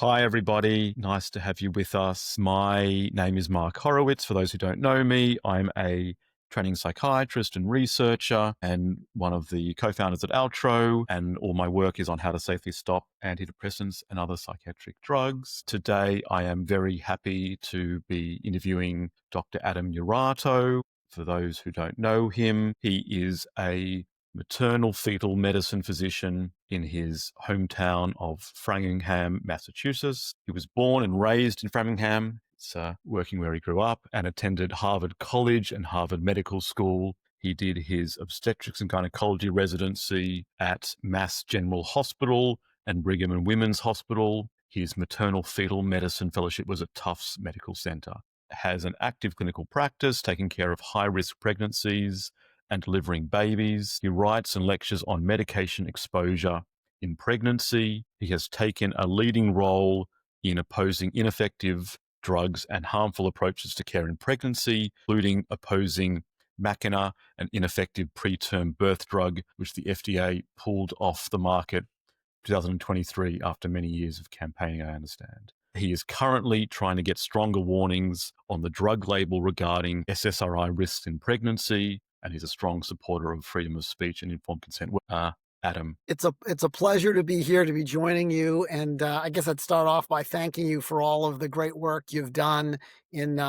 Hi, everybody. Nice to have you with us. My name is Mark Horowitz. For those who don't know me, I'm a training psychiatrist and researcher and one of the co-founders at Urato, and all my work is on how to safely stop antidepressants and other psychiatric drugs. Today, I am very happy to be interviewing Dr. Adam Urato. For those who don't know him, he is a maternal fetal medicine physician in his hometown of Framingham, Massachusetts. He was born and raised in Framingham. It's working where he grew up, and attended Harvard College and Harvard Medical School. He did his obstetrics and gynecology residency at Mass General Hospital and Brigham and Women's Hospital. His maternal fetal medicine fellowship was at Tufts Medical Center. Has an active clinical practice taking care of high-risk pregnancies and delivering babies. He writes and lectures on medication exposure in pregnancy. He has taken a leading role in opposing ineffective drugs and harmful approaches to care in pregnancy, including opposing Makena, an ineffective preterm birth drug, which the FDA pulled off the market in 2023 after many years of campaigning, I understand. He is currently trying to get stronger warnings on the drug label regarding SSRI risks in pregnancy, and he's a strong supporter of freedom of speech and informed consent. Adam. It's a pleasure to be here, to be joining you. And I guess I'd start off by thanking you for all of the great work you've done in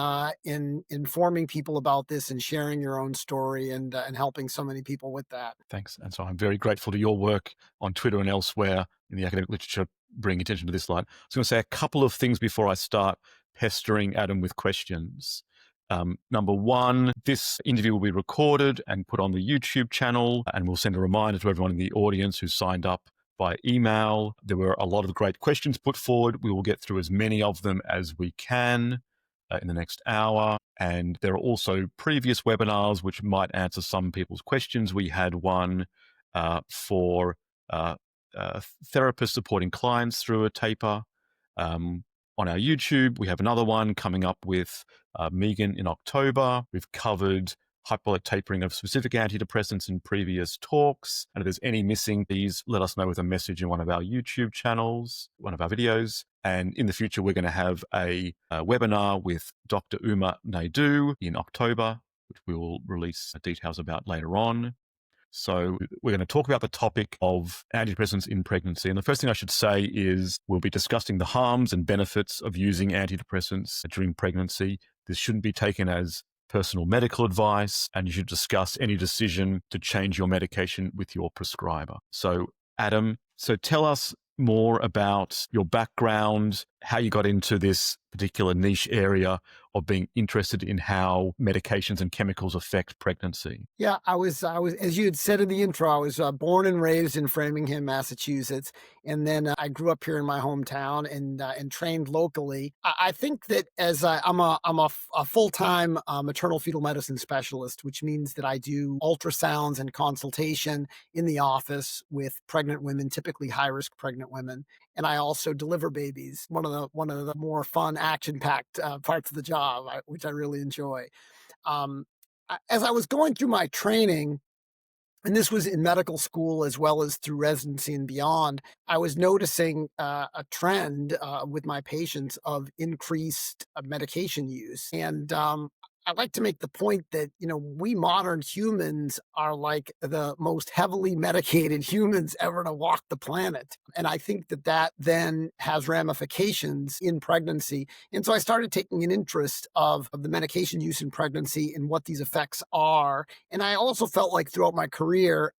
informing people about this and sharing your own story and helping so many people with that. Thanks. And so I'm very grateful to your work on Twitter and elsewhere in the academic literature bringing attention to this light. I was going to say a couple of things before I start pestering Adam with questions. Number one, this interview will be recorded and put on the YouTube channel, and we'll send a reminder to everyone in the audience who signed up by email. There were a lot of great questions put forward. We will get through as many of them as we can in the next hour. And there are also previous webinars which might answer some people's questions. We had one for therapists supporting clients through a taper. On our YouTube, we have another one coming up with Megan in October. We've covered hyperbolic tapering of specific antidepressants in previous talks. And if there's any missing, please let us know with a message in one of our YouTube channels, one of our videos. And in the future, we're going to have a webinar with Dr. Uma Naidu in October, which we will release details about later on. So we're going to talk about the topic of antidepressants in pregnancy. And the first thing I should say is we'll be discussing the harms and benefits of using antidepressants during pregnancy. This shouldn't be taken as personal medical advice, and you should discuss any decision to change your medication with your prescriber. So Adam, tell us more about your background, how you got into this particular niche area of being interested in how medications and chemicals affect pregnancy. Yeah, I was, as you had said in the intro, I was born and raised in Framingham, Massachusetts, and then I grew up here in my hometown and trained locally. I think that as I'm a full-time maternal fetal medicine specialist, which means that I do ultrasounds and consultation in the office with pregnant women, typically high-risk pregnant women, and I also deliver babies. One of the more fun, action-packed parts of the job, which I really enjoy. As I was going through my training, and this was in medical school as well as through residency and beyond, I was noticing a trend with my patients of increased medication use. And I like to make the point that, we modern humans are like the most heavily medicated humans ever to walk the planet. And I think that then has ramifications in pregnancy. And so I started taking an interest of the medication use in pregnancy and what these effects are. And I also felt like throughout my career,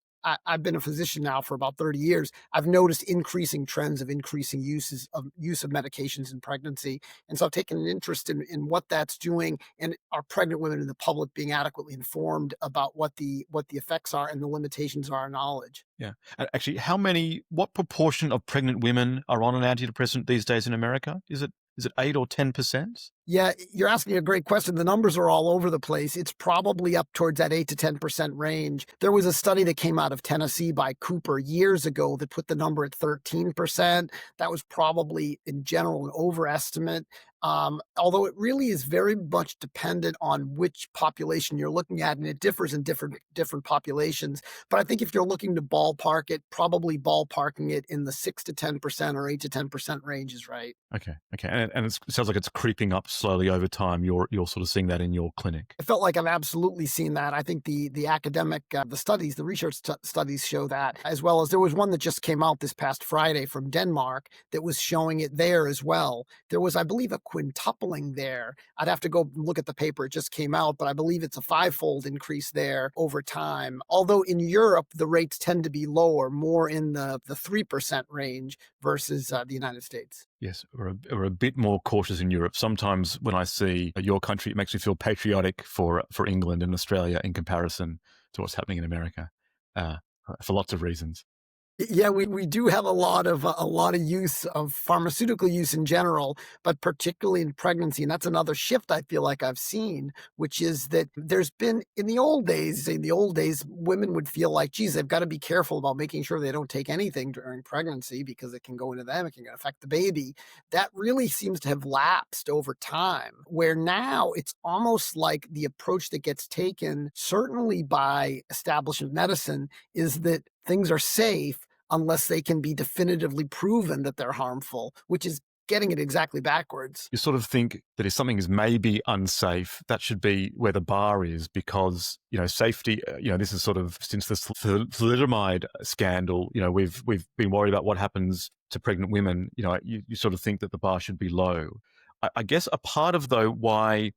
I've been a physician now for about 30 years. I've noticed increasing trends of increasing use of medications in pregnancy. And so I've taken an interest in what that's doing, and are pregnant women and the public being adequately informed about what the effects are and the limitations of our knowledge. Yeah. And actually, what proportion of pregnant women are on an antidepressant these days in America? Is it 8 or 10%? Yeah, you're asking a great question. The numbers are all over the place. It's probably up towards that 8 to 10% range. There was a study that came out of Tennessee by Cooper years ago that put the number at 13%. That was probably, in general, an overestimate. Although it really is very much dependent on which population you're looking at, and it differs in different populations. But I think if you're looking to ballpark it, probably ballparking it in the 6 to 10% or 8 to 10% range is right. Okay, okay, and it sounds like it's creeping up slowly over time. You're sort of seeing that in your clinic. I felt like I've absolutely seen that. I think the academic, the studies, the research studies show that, as well as there was one that just came out this past Friday from Denmark that was showing it there as well. There was, I believe, a quintupling there. I'd have to go look at the paper. It just came out, but I believe it's a 5-fold increase there over time. Although in Europe, the rates tend to be lower, more in the 3% range versus the United States. Yes, we're a bit more cautious in Europe. Sometimes when I see your country, it makes me feel patriotic for England and Australia in comparison to what's happening in America, uh, for lots of reasons. Yeah, we do have a lot of use of pharmaceutical use in general, but particularly in pregnancy. And that's another shift I feel like I've seen, which is that there's been in the old days, women would feel like, geez, they've got to be careful about making sure they don't take anything during pregnancy because it can go into them, it can affect the baby. That really seems to have lapsed over time, where now it's almost like the approach that gets taken, certainly by establishment medicine, is that things are safe unless they can be definitively proven that they're harmful, which is getting it exactly backwards. You sort of think that if something is maybe unsafe, that should be where the bar is, because, safety, this is sort of since the thalidomide scandal, we've been worried about what happens to pregnant women. You sort of think that the bar should be low. I guess a part of, though, why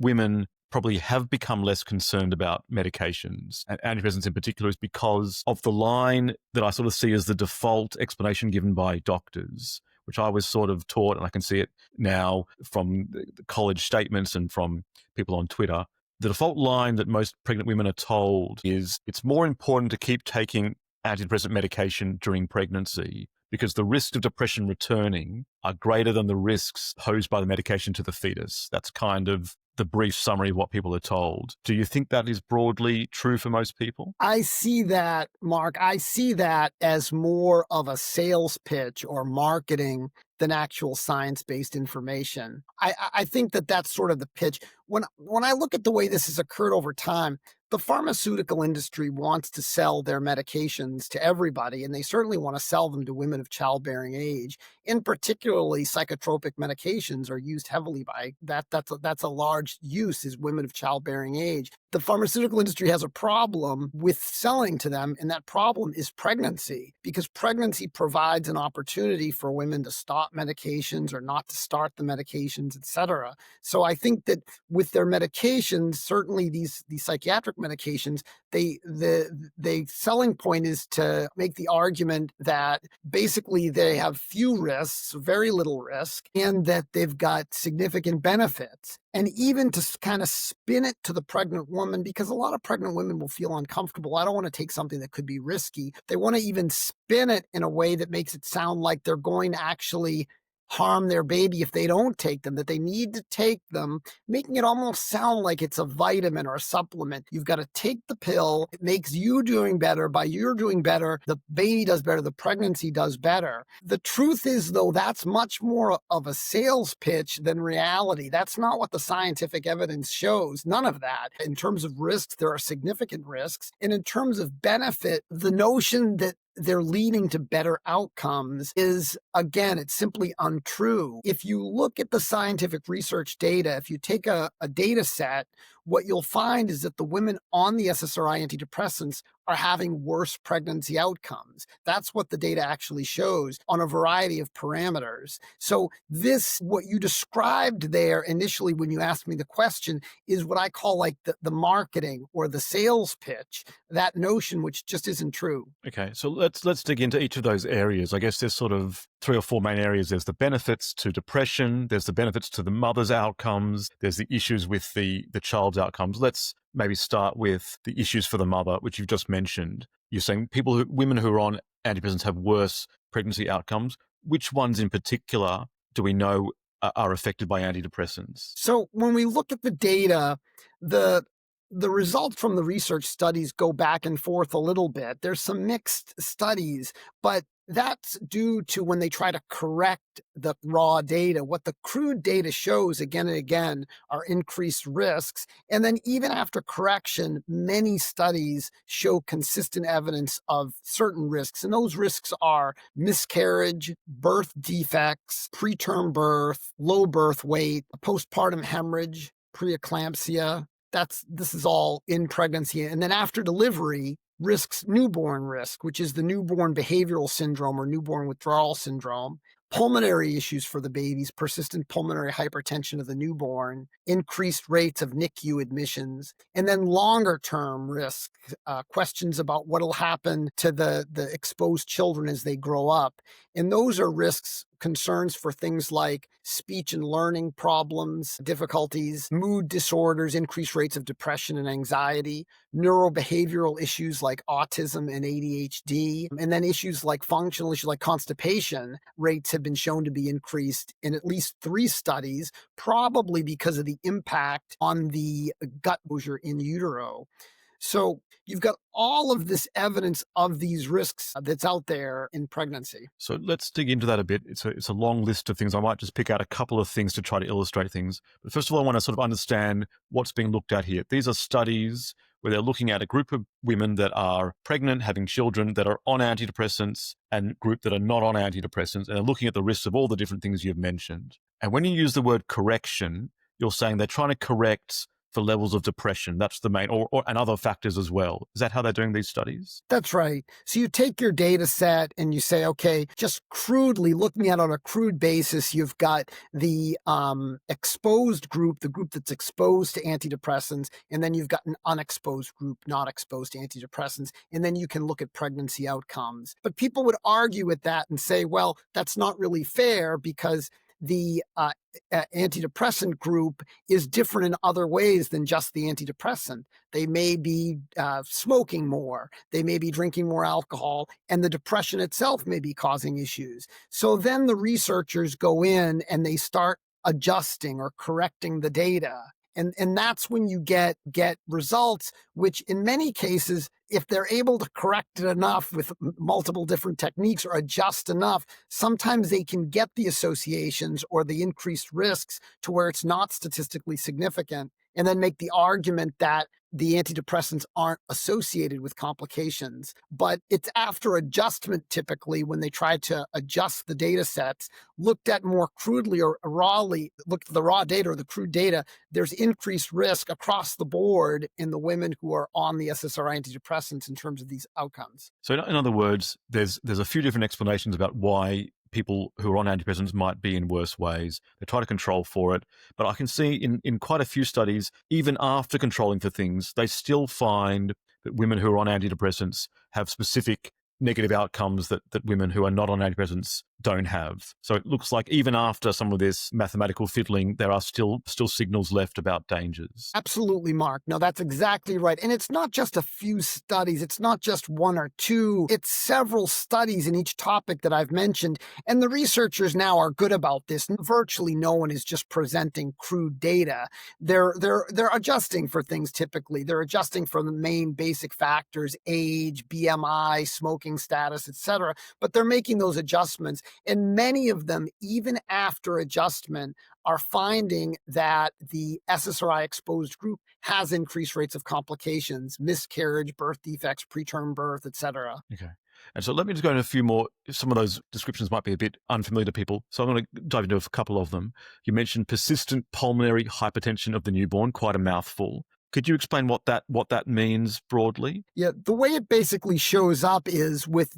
women probably have become less concerned about medications, and antidepressants in particular, is because of the line that I sort of see as the default explanation given by doctors, which I was sort of taught, and I can see it now from the college statements and from people on Twitter. The default line that most pregnant women are told is it's more important to keep taking antidepressant medication during pregnancy because the risks of depression returning are greater than the risks posed by the medication to the fetus. That's kind of the brief summary of what people are told. Do you think that is broadly true for most people? I see that, Mark. I see that as more of a sales pitch or marketing than actual science-based information. I think that that's sort of the pitch. When I look at the way this has occurred over time, the pharmaceutical industry wants to sell their medications to everybody, and they certainly want to sell them to women of childbearing age. In particularly, psychotropic medications are used heavily by that. That's a large use, is women of childbearing age. The pharmaceutical industry has a problem with selling to them, and that problem is pregnancy, because pregnancy provides an opportunity for women to stop medications or not to start the medications, etc. So I think that with their medications, certainly these psychiatric medications, the selling point is to make the argument that basically they have few risks, very little risk, and that they've got significant benefits. And even to kind of spin it to the pregnant woman, because a lot of pregnant women will feel uncomfortable. I don't want to take something that could be risky. They want to even spin it in a way that makes it sound like they're going to actually harm their baby if they don't take them, that they need to take them, making it almost sound like it's a vitamin or a supplement. You've got to take the pill. It makes you doing better. By you're doing better, the baby does better, the pregnancy does better. The truth is, though, that's much more of a sales pitch than reality. That's not what the scientific evidence shows. None of that. In terms of risks, there are significant risks. And in terms of benefit, the notion that they're leading to better outcomes is, again, it's simply untrue. If you look at the scientific research data, if you take a data set, what you'll find is that the women on the SSRI antidepressants are having worse pregnancy outcomes. That's what the data actually shows on a variety of parameters. So this, what you described there initially when you asked me the question, is what I call like the marketing or the sales pitch, that notion which just isn't true. Okay, so let's dig into each of those areas. I guess there's sort of 3 or 4 main areas. There's the benefits to depression, there's the benefits to the mother's outcomes, there's the issues with the child's outcomes. Let's maybe start with the issues for the mother, which you've just mentioned. You're saying women who are on antidepressants have worse pregnancy outcomes. Which ones in particular do we know are affected by antidepressants? So when we look at the data, the the results from the research studies go back and forth a little bit. There's some mixed studies, but that's due to when they try to correct the raw data. What the crude data shows again and again are increased risks. And then even after correction, many studies show consistent evidence of certain risks. And those risks are miscarriage, birth defects, preterm birth, low birth weight, postpartum hemorrhage, preeclampsia. This is all in pregnancy. And then after delivery, risks newborn risk, which is the newborn behavioral syndrome or newborn withdrawal syndrome, pulmonary issues for the babies, persistent pulmonary hypertension of the newborn, increased rates of NICU admissions, and then longer term risk, questions about what will happen to the exposed children as they grow up. And those are risks, concerns for things like speech and learning problems, difficulties, mood disorders, increased rates of depression and anxiety, neurobehavioral issues like autism and ADHD, and then issues like functional issues like constipation rates have been shown to be increased in at least 3 studies, probably because of the impact on the gut closure in utero. So you've got all of this evidence of these risks that's out there in pregnancy. So let's dig into that a bit. It's a long list of things. I might just pick out a couple of things to try to illustrate things. But first of all, I want to sort of understand what's being looked at here. These are studies where they're looking at a group of women that are pregnant, having children, that are on antidepressants, and a group that are not on antidepressants. And they're looking at the risks of all the different things you've mentioned. And when you use the word correction, you're saying they're trying to correct for levels of depression. That's the main, and other factors as well. Is that how they're doing these studies? That's right. So you take your data set and you say, okay, just crudely looking at it on a crude basis, you've got the exposed group, the group that's exposed to antidepressants, and then you've got an unexposed group not exposed to antidepressants, and then you can look at pregnancy outcomes. But people would argue with that and say, well, that's not really fair because the antidepressant group is different in other ways than just the antidepressant. They may be smoking more, they may be drinking more alcohol, and the depression itself may be causing issues. So then the researchers go in and they start adjusting or correcting the data. And that's when you get results, which in many cases, if they're able to correct it enough with multiple different techniques or adjust enough, sometimes they can get the associations or the increased risks to where it's not statistically significant, and then make the argument that the antidepressants aren't associated with complications. But it's after adjustment, typically, when they try to adjust the data sets, looked at more crudely or rawly, looked at the raw data or the crude data, there's increased risk across the board in the women who are on the SSRI antidepressants in terms of these outcomes. So in other words, there's a few different explanations about why people who are on antidepressants might be in worse ways. They try to control for it. But I can see in quite a few studies, even after controlling for things, they still find that women who are on antidepressants have specific negative outcomes that women who are not on antidepressants don't have. So it looks like even after some of this mathematical fiddling, there are still signals left about dangers. Absolutely, Mark. No, that's exactly right. And it's not just a few studies. It's not just 1 or 2. It's several studies in each topic that I've mentioned. And the researchers now are good about this. Virtually no one is just presenting crude data. They're adjusting for things typically. They're adjusting for the main basic factors, age, BMI, smoking status, etc. But they're making those adjustments. And many of them, even after adjustment, are finding that the SSRI exposed group has increased rates of complications, miscarriage, birth defects, preterm birth, etc. Okay. And so let me just go into a few more. Some of those descriptions might be a bit unfamiliar to people. So I'm going to dive into a couple of them. You mentioned persistent pulmonary hypertension of the newborn, quite a mouthful. Could you explain what that means broadly? Yeah, the way it basically shows up is with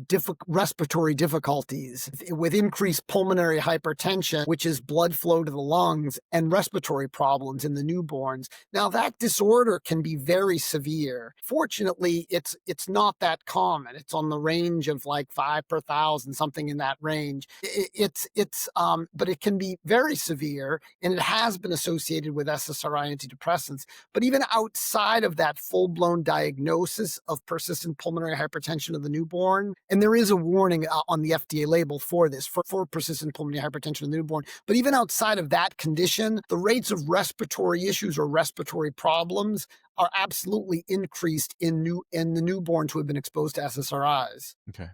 respiratory difficulties, with increased pulmonary hypertension, which is blood flow to the lungs, and respiratory problems in the newborns. Now, that disorder can be very severe. Fortunately, it's not that common. It's on the range of like 5 per 1,000, something in that range. But it can be very severe, and it has been associated with SSRI antidepressants. But even outside of that full-blown diagnosis of persistent pulmonary hypertension of the newborn, and there is a warning on the FDA label for this, for persistent pulmonary hypertension of the newborn, but even outside of that condition, the rates of respiratory issues or respiratory problems are absolutely increased in the newborns who have been exposed to SSRIs. Okay.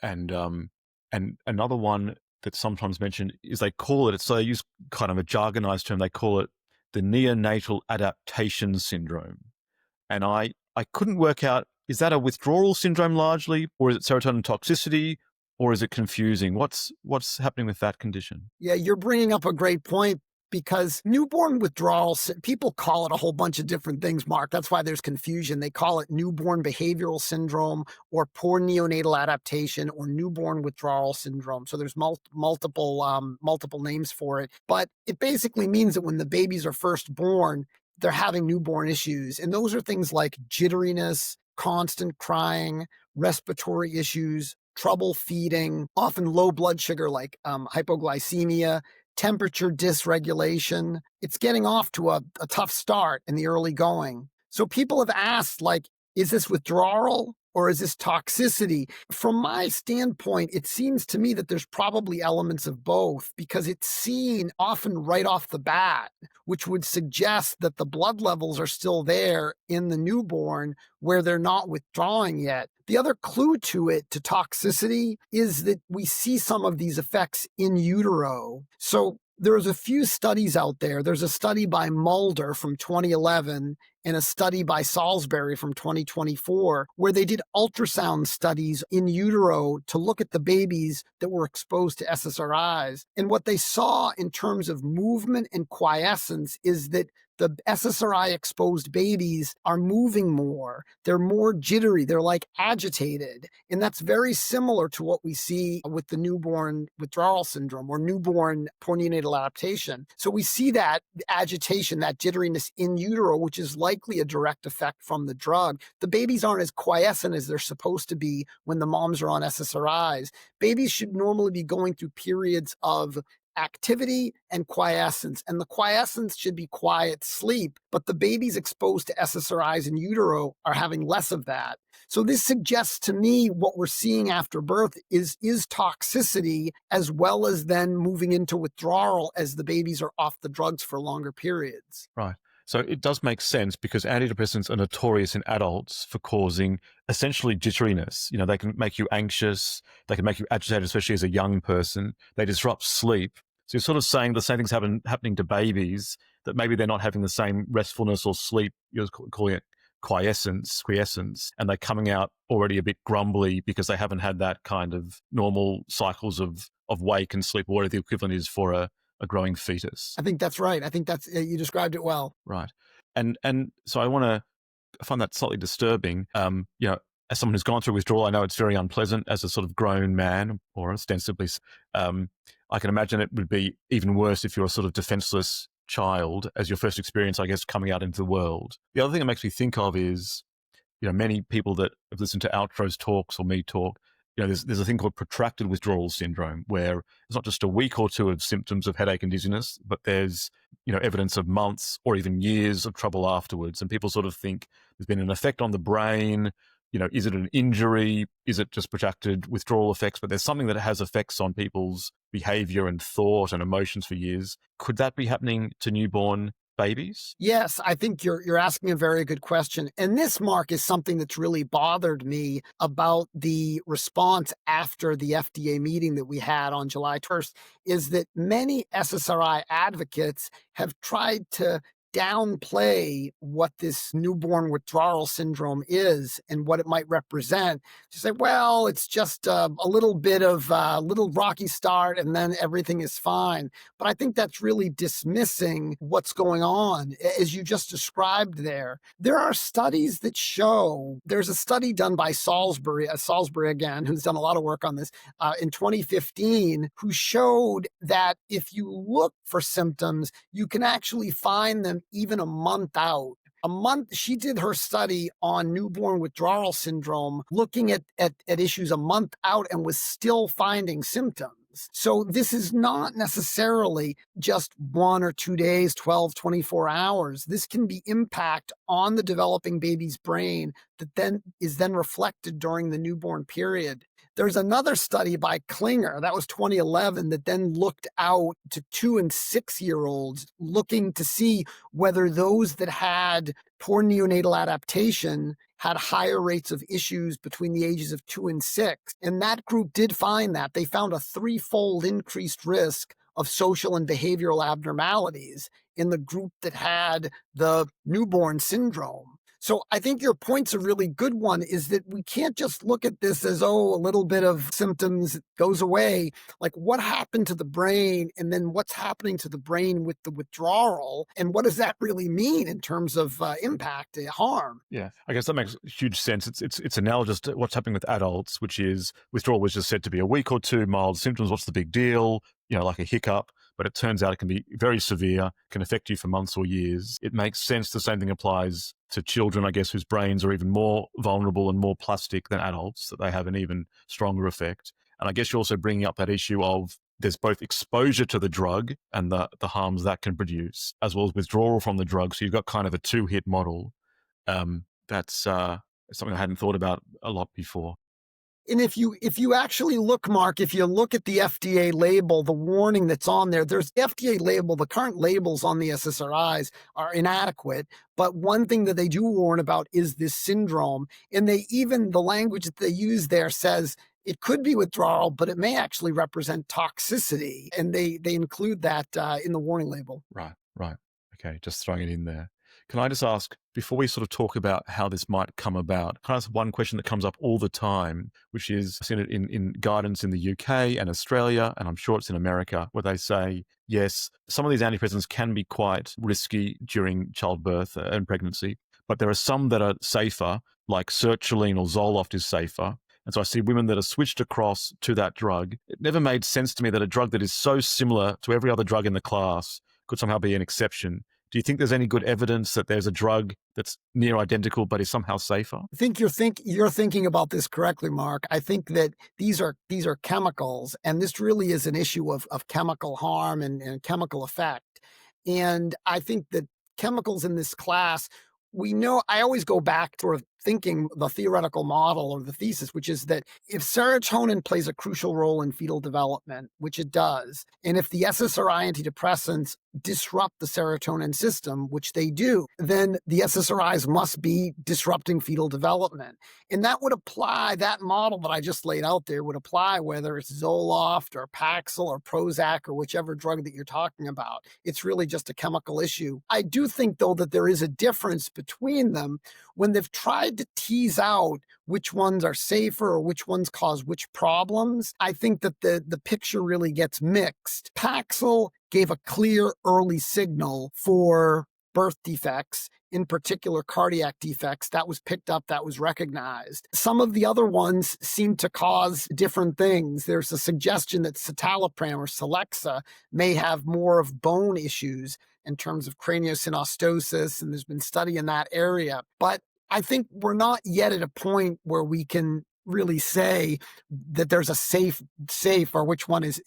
And another one that's sometimes mentioned is they call it, so they use kind of a jargonized term, they call it the neonatal adaptation syndrome. And I couldn't work out, is that a withdrawal syndrome largely, or is it serotonin toxicity, or is it confusing? What's happening with that condition? Yeah, you're bringing up a great point because newborn withdrawal, people call it a whole bunch of different things, Mark. That's why there's confusion. They call it newborn behavioral syndrome or poor neonatal adaptation or newborn withdrawal syndrome. So there's multiple names for it. But it basically means that when the babies are first born, they're having newborn issues. And those are things like jitteriness, constant crying, respiratory issues, trouble feeding, often low blood sugar like hypoglycemia, temperature dysregulation. It's getting off to a tough start in the early going. So people have asked, like, is this withdrawal or is this toxicity? From my standpoint, it seems to me that there's probably elements of both because it's seen often right off the bat, which would suggest that the blood levels are still there in the newborn where they're not withdrawing yet. The other clue to it, to toxicity, is that we see some of these effects in utero. So there's a few studies out there. There's a study by Mulder from 2011 and a study by Salisbury from 2024, where they did ultrasound studies in utero to look at the babies that were exposed to SSRIs. And what they saw in terms of movement and quiescence is that the SSRI exposed babies are moving more. They're more jittery. They're like agitated. And that's very similar to what we see with the newborn withdrawal syndrome or newborn poor neonatal adaptation. So we see that agitation, that jitteriness in utero, which is likely a direct effect from the drug. The babies aren't as quiescent as they're supposed to be when the moms are on SSRIs. Babies should normally be going through periods of activity and quiescence. And the quiescence should be quiet sleep, but the babies exposed to SSRIs in utero are having less of that. So this suggests to me what we're seeing after birth is toxicity as well as then moving into withdrawal as the babies are off the drugs for longer periods. Right. So it does make sense because antidepressants are notorious in adults for causing essentially jitteriness. You know, they can make you anxious, they can make you agitated, especially as a young person. They disrupt sleep. So you're sort of saying the same things happening to babies, that maybe they're not having the same restfulness or sleep, you're calling it quiescence, and they're coming out already a bit grumbly because they haven't had that kind of normal cycles of wake and sleep, or whatever the equivalent is for a growing fetus. I think that's right. I think that's, you described it well. Right. And so I find that slightly disturbing. You know, as someone who's gone through withdrawal, I know it's very unpleasant as a sort of grown man, or ostensibly. I can imagine it would be even worse if you're a sort of defenseless child as your first experience, I guess, coming out into the world. The other thing that makes me think of is, you know, many people that have listened to Outro's talks or me talk, you know, there's a thing called protracted withdrawal syndrome, where it's not just a week or two of symptoms of headache and dizziness, but there's, you know, evidence of months or even years of trouble afterwards. And people sort of think there's been an effect on the brain. You know, is it an injury? Is it just protracted withdrawal effects? But there's something that has effects on people's behavior and thought and emotions for years. Could that be happening to newborn babies? Yes, I think you're asking a very good question. And this, Mark, is something that's really bothered me about the response after the FDA meeting that we had on July 1st, is that many SSRI advocates have tried to downplay what this newborn withdrawal syndrome is and what it might represent. To say, well, it's just a little bit of a little rocky start and then everything is fine. But I think that's really dismissing what's going on, as you just described there. There are studies that show, there's a study done by Salisbury again, who's done a lot of work on this, in 2015, who showed that if you look for symptoms, you can actually find them even a month out. She did her study on newborn withdrawal syndrome, looking at issues a month out and was still finding symptoms. cycles. So this is not necessarily just 1 or 2 days, 12, 24 hours. This can be impact on the developing baby's brain that then is then reflected during the newborn period. There's another study by Klinger, that was 2011, that then looked out to 2 and 6-year-olds, looking to see whether those that had poor neonatal adaptation had higher rates of issues between the ages of 2 and 6. And that group did find that. They found a 3-fold increased risk of social and behavioral abnormalities in the group that had the newborn syndrome. So I think your point's a really good one, is that we can't just look at this as, oh, a little bit of symptoms goes away. Like, what happened to the brain, and then what's happening to the brain with the withdrawal, and what does that really mean in terms of impact, harm? Yeah, I guess that makes huge sense. It's analogous to what's happening with adults, which is withdrawal was just said to be a week or two, mild symptoms. What's the big deal? Like a hiccup. But it turns out it can be very severe, can affect you for months or years. It makes sense the same thing applies to children, I guess, whose brains are even more vulnerable and more plastic than adults, that they have an even stronger effect. And I guess you're also bringing up that issue of there's both exposure to the drug and the harms that can produce, as well as withdrawal from the drug. So you've got kind of a 2-hit model. That's something I hadn't thought about a lot before. And if you actually look, Mark, if you look at the FDA label, the warning that's on there, there's the FDA label, the current labels on the SSRIs are inadequate. But one thing that they do warn about is this syndrome. And the language that they use there says it could be withdrawal, but it may actually represent toxicity. And they include that in the warning label. Right. Okay, just throwing it in there. Can I just ask, before we sort of talk about how this might come about, can I ask one question that comes up all the time, which is, I've seen it in guidance in the UK and Australia, and I'm sure it's in America, where they say, yes, some of these antidepressants can be quite risky during childbirth and pregnancy, but there are some that are safer, like sertraline or Zoloft is safer. And so I see women that are switched across to that drug. It never made sense to me that a drug that is so similar to every other drug in the class could somehow be an exception. Do you think there's any good evidence that there's a drug that's near identical but is somehow safer? I think you're thinking about this correctly, Mark. I think that these are chemicals, and this really is an issue of chemical harm and chemical effect. And I think that chemicals in this class, we know, I always go back to sort of thinking the theoretical model or the thesis, which is that if serotonin plays a crucial role in fetal development, which it does, and if the SSRI antidepressants disrupt the serotonin system, which they do, then the SSRIs must be disrupting fetal development. And that would apply, that model that I just laid out there would apply whether it's Zoloft or Paxil or Prozac or whichever drug that you're talking about. It's really just a chemical issue. I do think, though, that there is a difference between them when they've tried to tease out which ones are safer or which ones cause which problems. I think that the picture really gets mixed. Paxil gave a clear early signal for birth defects, in particular cardiac defects. That was picked up, that was recognized. Some of the other ones seem to cause different things. There's a suggestion that citalopram or Celexa may have more of bone issues in terms of craniosynostosis, and there's been study in that area. But I think we're not yet at a point where we can really say that there's a safe or which one is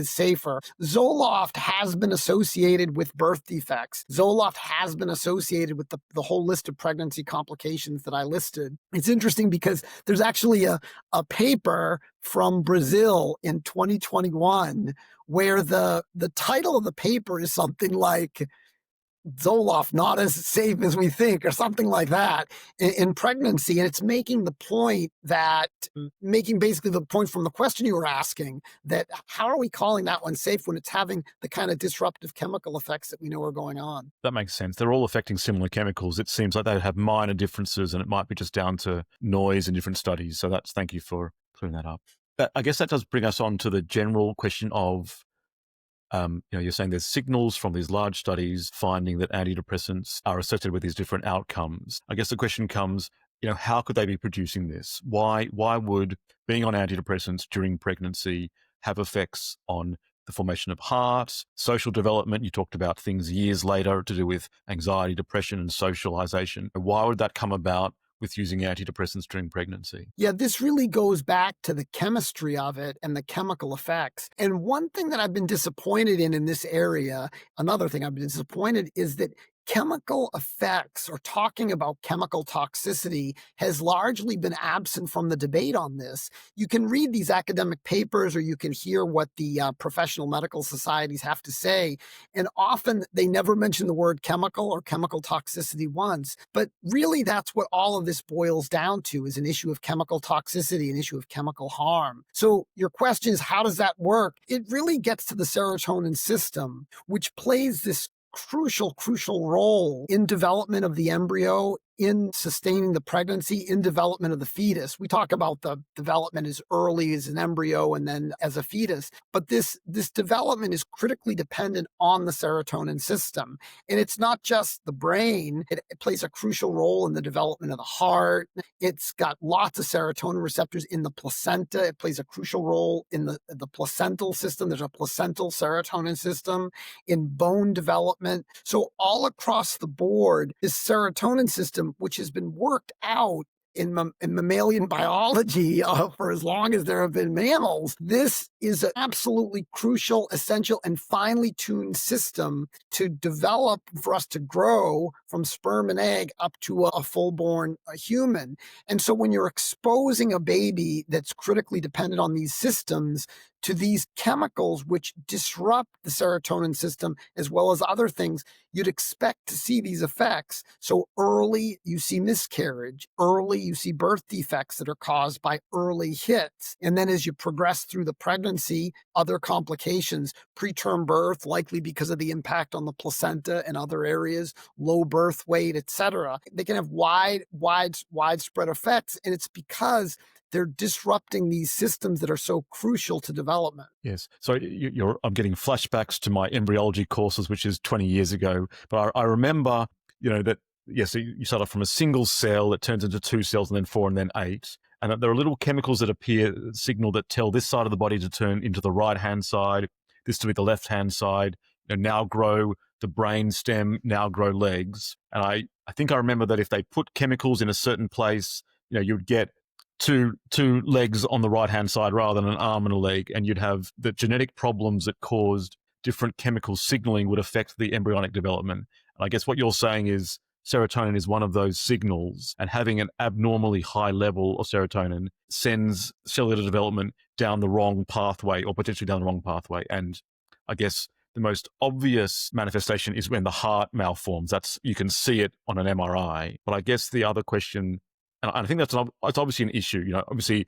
safer. Zoloft has been associated with birth defects. Zoloft has been associated with the whole list of pregnancy complications that I listed. It's interesting because there's actually a paper from Brazil in 2021 where the title of the paper is something like Zoloft not as safe as we think, or something like that, in pregnancy. And it's making basically the point from the question you were asking, that how are we calling that one safe when it's having the kind of disruptive chemical effects that we know are going on? That makes sense. They're all affecting similar chemicals. It seems like they have minor differences, and it might be just down to noise in different studies. So thank you for clearing that up. But I guess that does bring us on to the general question of, you're saying there's signals from these large studies finding that antidepressants are associated with these different outcomes. I guess the question comes, how could they be producing this? Why would being on antidepressants during pregnancy have effects on the formation of heart, social development? You talked about things years later to do with anxiety, depression, and socialization. Why would that come about with using antidepressants during pregnancy? Yeah, this really goes back to the chemistry of it and the chemical effects. And one thing that I've been disappointed in this area, another thing I've been disappointed is that chemical effects or talking about chemical toxicity has largely been absent from the debate on this. You can read these academic papers or you can hear what the professional medical societies have to say. And often they never mention the word chemical or chemical toxicity once. But really, that's what all of this boils down to, is an issue of chemical toxicity, an issue of chemical harm. So your question is, how does that work? It really gets to the serotonin system, which plays this crucial role in development of the embryo, in sustaining the pregnancy, in development of the fetus. We talk about the development as early as an embryo and then as a fetus, but this development is critically dependent on the serotonin system. And it's not just the brain. It plays a crucial role in the development of the heart. It's got lots of serotonin receptors in the placenta. It plays a crucial role in the placental system. There's a placental serotonin system in bone development. So all across the board, this serotonin system, which has been worked out in mammalian biology for as long as there have been mammals, this is an absolutely crucial, essential, and finely tuned system to develop for us to grow from sperm and egg up to a full-born human. And so when you're exposing a baby that's critically dependent on these systems to these chemicals which disrupt the serotonin system as well as other things, you'd expect to see these effects. So early, you see miscarriage. Early, you see birth defects that are caused by early hits. And then as you progress through the pregnancy, other complications, preterm birth, likely because of the impact on the placenta and other areas, low birth weight, etc. They can have widespread effects, and it's because they're disrupting these systems that are so crucial to development. Yes. So I'm getting flashbacks to my embryology courses, which is 20 years ago. But I remember, that, yes, so you start off from a single cell that turns into 2 cells and then 4 and then 8. And that there are little chemicals that signal that tell this side of the body to turn into the right-hand side, this to be the left-hand side, now grow the brain stem, now grow legs. And I think I remember that if they put chemicals in a certain place, you would get two legs on the right-hand side rather than an arm and a leg, and you'd have the genetic problems that caused different chemical signaling would affect the embryonic development. And I guess what you're saying is serotonin is one of those signals, and having an abnormally high level of serotonin sends cellular development down the wrong pathway or potentially down the wrong pathway. And I guess the most obvious manifestation is when the heart malforms. You can see it on an MRI. But I guess the other question, and I think it's obviously an issue. Obviously,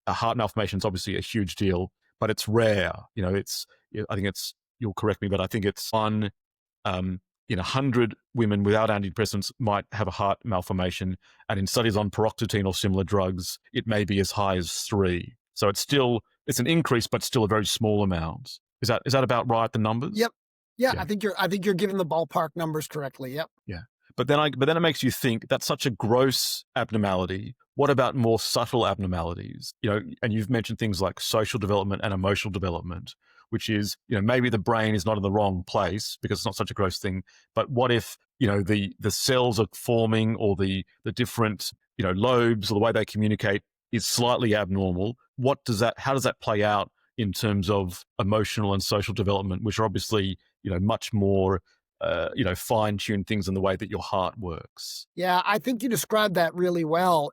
heart malformation is obviously a huge deal, but it's rare. I think you'll correct me, but I think it's 1 in 100 women without antidepressants might have a heart malformation. And in studies on paroxetine or similar drugs, it may be as high as 3. So it's an increase, but still a very small amount. Is that about right, the numbers? Yep. Yeah. I think you're giving the ballpark numbers correctly. Yep. Yeah. But then it makes you think that's such a gross abnormality. What about more subtle abnormalities? And you've mentioned things like social development and emotional development, which is, maybe the brain is not in the wrong place because it's not such a gross thing. But what if, the cells are forming, or the different, lobes, or the way they communicate is slightly abnormal? How does that play out in terms of emotional and social development, which are obviously, much more fine-tuned things in the way that your heart works? Yeah, I think you described that really well.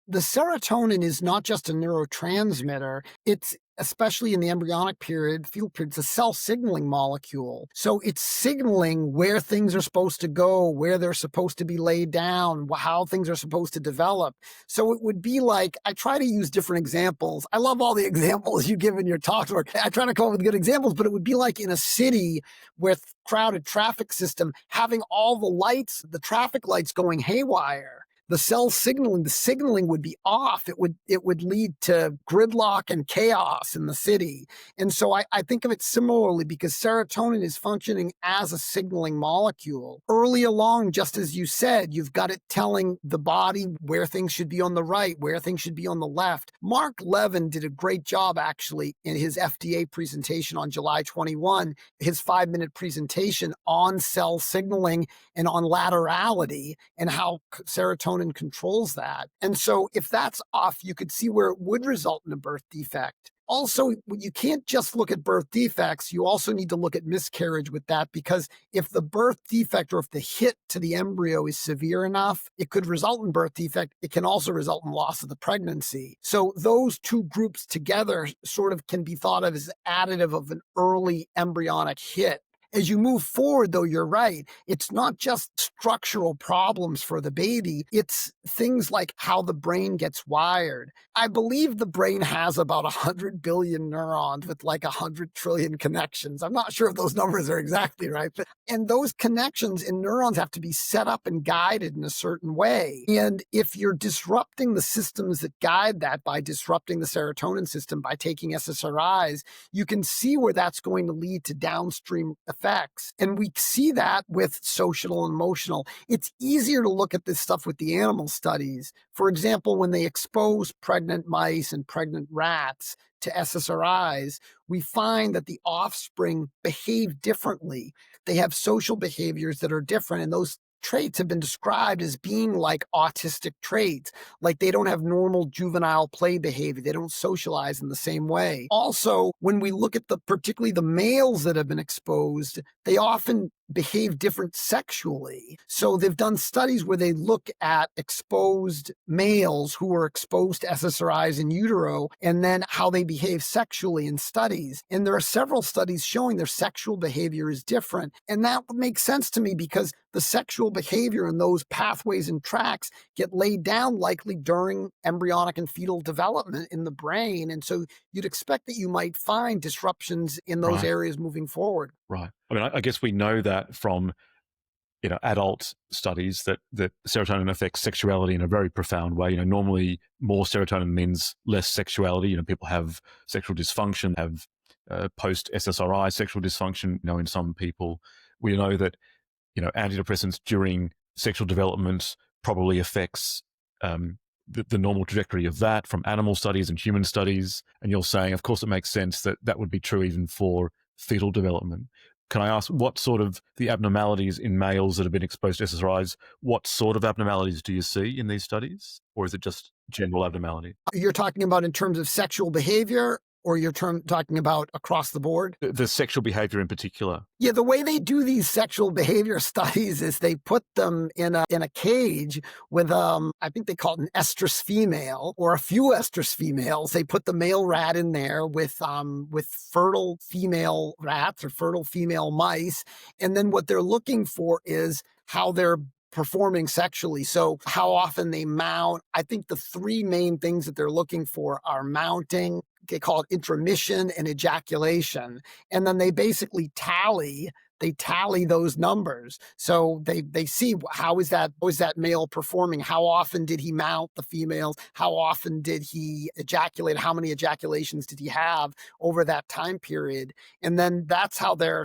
The serotonin is not just a neurotransmitter. It's, especially in the embryonic period, fetal period, it's a cell-signaling molecule. So it's signaling where things are supposed to go, where they're supposed to be laid down, how things are supposed to develop. So it would be like, I try to use different examples. I love all the examples you give in your talks. I try to come up with good examples, but it would be like in a city with crowded traffic system, having all the lights, the traffic lights going haywire. The cell signaling, the signaling would be off. It would lead to gridlock and chaos in the city. And so I think of it similarly, because serotonin is functioning as a signaling molecule. Early along, just as you said, you've got it telling the body where things should be on the right, where things should be on the left. Mark Levin did a great job, actually, in his FDA presentation on July 21, his 5-minute presentation on cell signaling and on laterality, and how serotonin serotonin controls that. And so if that's off, you could see where it would result in a birth defect. Also, you can't just look at birth defects. You also need to look at miscarriage with that, because if the birth defect or if the hit to the embryo is severe enough, it could result in birth defect. It can also result in loss of the pregnancy. So those two groups together sort of can be thought of as additive of an early embryonic hit. As you move forward, though, you're right. It's not just structural problems for the baby. It's things like how the brain gets wired. I believe the brain has about 100 billion neurons with like 100 trillion connections. I'm not sure if those numbers are exactly right, and those connections in neurons have to be set up and guided in a certain way. And if you're disrupting the systems that guide that by disrupting the serotonin system, by taking SSRIs, you can see where that's going to lead to downstream effects. And we see that with social and emotional. It's easier to look at this stuff with the animal studies. For example, when they expose pregnant mice and pregnant rats to SSRIs, we find that the offspring behave differently. They have social behaviors that are different, and those traits have been described as being like autistic traits, like they don't have normal juvenile play behavior. They don't socialize in the same way. Also, when we look at particularly the males that have been exposed, they often behave different sexually. So they've done studies where they look at exposed males who were exposed to SSRIs in utero and then how they behave sexually in studies. And there are several studies showing their sexual behavior is different. And that makes sense to me because the sexual behavior in those pathways and tracks get laid down likely during embryonic and fetal development in the brain. And so you'd expect that you might find disruptions in those areas moving forward. Right. I mean, I guess we know that from adult studies that serotonin affects sexuality in a very profound way. Normally more serotonin means less sexuality. People have sexual dysfunction, have post SSRI sexual dysfunction. In some people, we know that antidepressants during sexual development probably affects the normal trajectory of that from animal studies and human studies. And you're saying, of course, it makes sense that that would be true even for fetal development. Can I ask what sort of the abnormalities in males that have been exposed to SSRIs, what sort of abnormalities do you see in these studies? Or is it just general abnormality? You're talking about in terms of sexual behavior, or you're talking about across the board? The sexual behavior in particular. Yeah, the way they do these sexual behavior studies is they put them in a cage with, I think they call it an estrus female or a few estrus females. They put the male rat in there with fertile female rats or fertile female mice. And then what they're looking for is how they're performing sexually. So how often they mount. I think the three main things that they're looking for are mounting, they call it intromission, and ejaculation. And then they basically tally those numbers. So they see how is that male performing? How often did he mount the females? How often did he ejaculate? How many ejaculations did he have over that time period? And then that's how they're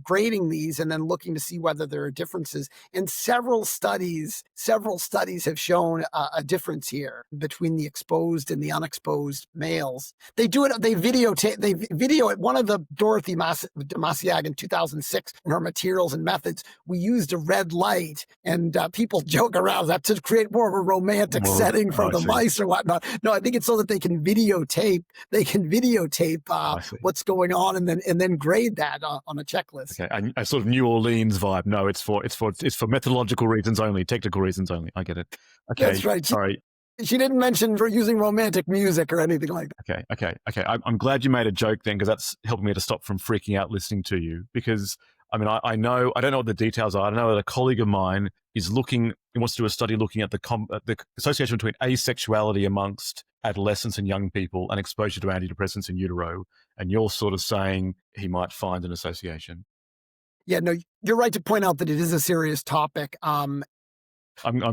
grading these and then looking to see whether there are differences. And several studies have shown a difference here between the exposed and the unexposed males. They do it, they video it. One of the Dorothy Masiag in 2006, in her materials and methods, we used a red light, and people joke around that to create more of a romantic setting for the mice or whatnot. No, I think it's so that they can videotape what's going on and then grade that on a checklist. Okay, a sort of New Orleans vibe. No, it's for methodological reasons only, technical reasons only. I get it. Okay, that's right. Sorry. She didn't mention for using romantic music or anything like that. Okay. I'm glad you made a joke then, because that's helping me to stop from freaking out listening to you. Because I mean, I know, I don't know what the details are. I know that a colleague of mine he wants to do a study looking at the association between asexuality amongst adolescents and young people and exposure to antidepressants in utero. And you're sort of saying he might find an association. Yeah, no, you're right to point out that it is a serious topic. I'm